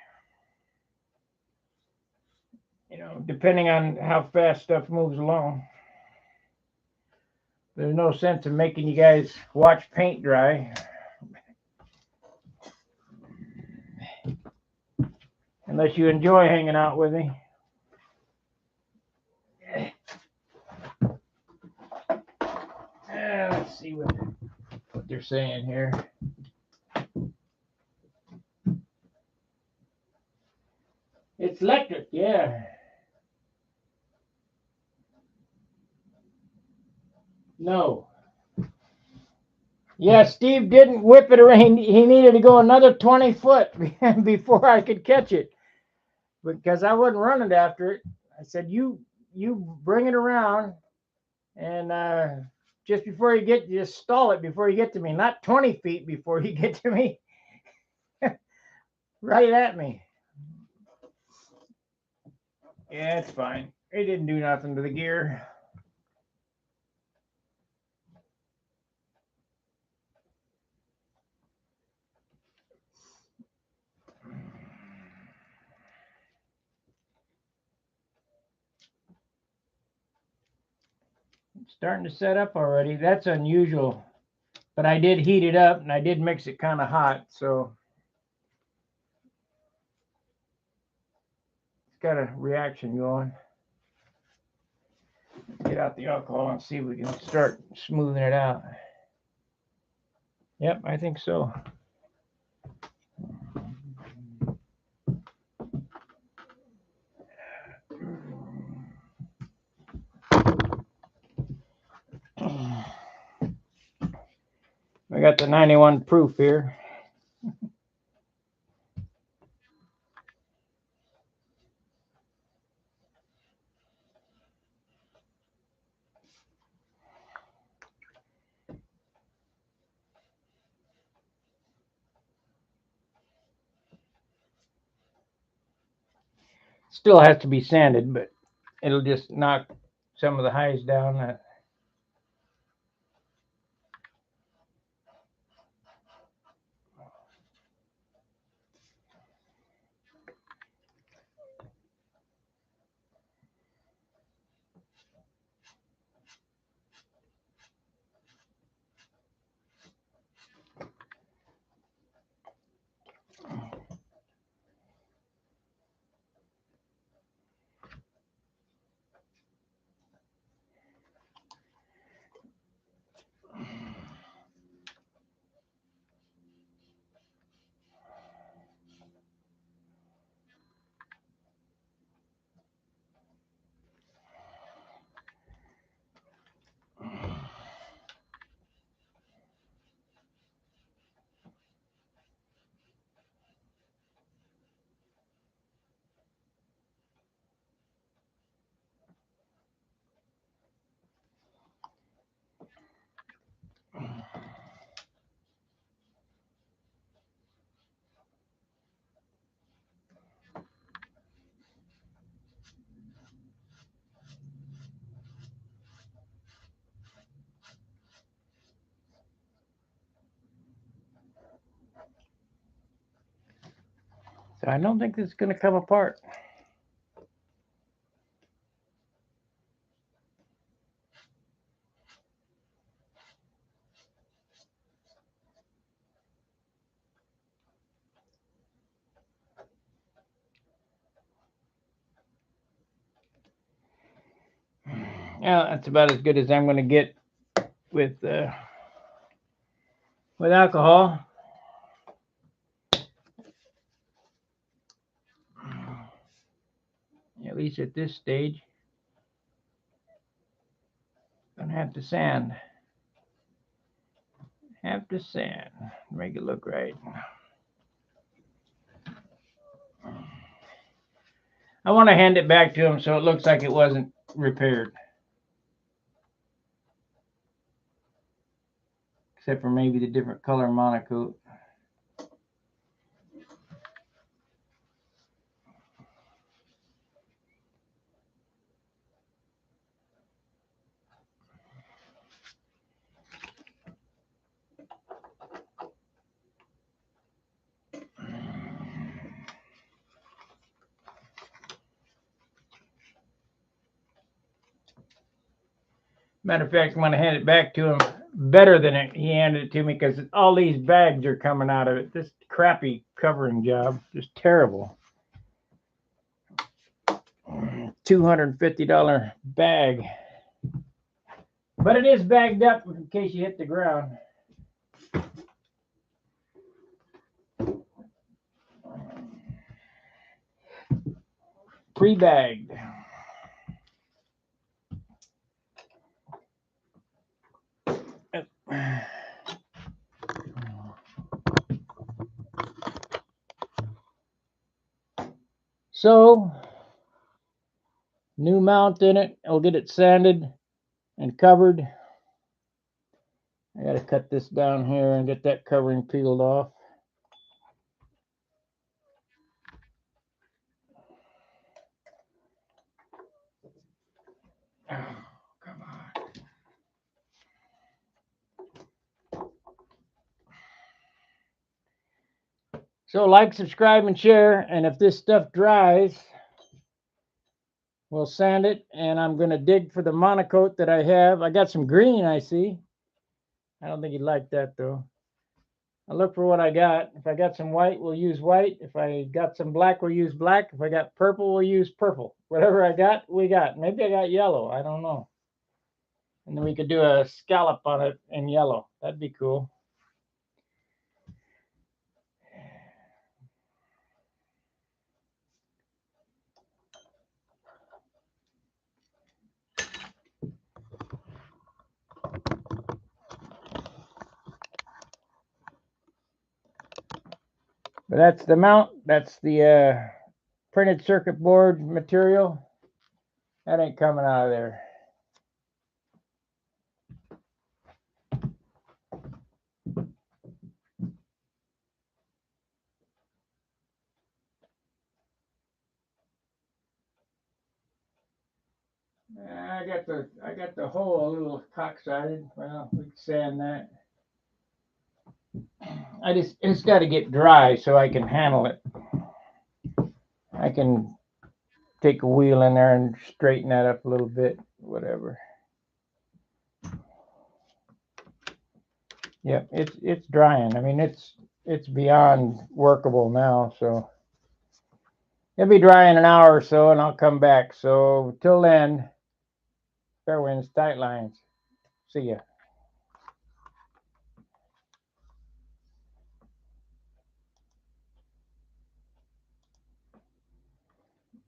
Depending on how fast stuff moves along. There's no sense in making you guys watch paint dry. Unless you enjoy hanging out with me. Let's see what they're saying here. It's electric, yeah. No. Yeah, Steve didn't whip it around. He needed to go another 20 foot before I could catch it, because I wasn't running after it. I said, you bring it around, and just stall it before you get to me. Not 20 feet before you get to me. Right at me. Yeah, it's fine. It didn't do nothing to the gear. It's starting to set up already. That's unusual. But I did heat it up, and I did mix it kind of hot, so it's got a reaction going. Let's get out the alcohol and see if we can start smoothing it out. Yep, I think so. I got the 91 proof here. Still has to be sanded, but it'll just knock some of the highs down. So I don't think this is going to come apart. Yeah, that's about as good as I'm going to get with alcohol. At least at this stage. Gonna have to sand. Have to sand. Make it look right. I want to hand it back to him so it looks like it wasn't repaired. Except for maybe the different color monocoat. Matter of fact, I'm going to hand it back to him better than he handed it to me because all these bags are coming out of it. This crappy covering job, just terrible. $250 bag. But it is bagged up in case you hit the ground. Pre-bagged. So, new mount in it. I'll get it sanded and covered. I got to cut this down here and get that covering peeled off. Oh, come on. So like, subscribe, and share. And if this stuff dries, we'll sand it. And I'm going to dig for the monocoat that I have. I got some green, I see. I don't think you'd like that, though. I'll look for what I got. If I got some white, we'll use white. If I got some black, we'll use black. If I got purple, we'll use purple. Whatever I got, we got. Maybe I got yellow. I don't know. And then we could do a scallop on it in yellow. That'd be cool. But that's the mount. That's the printed circuit board material. That ain't coming out of there. I got the hole a little cocksided. Well, we can sand that. It's got to get dry so I can handle it. I can take a wheel in there and straighten that up a little bit, whatever. Yeah, it's drying. I mean, it's beyond workable now, so it'll be dry in an hour or so, and I'll come back. So till then, fair winds, tight lines. See ya.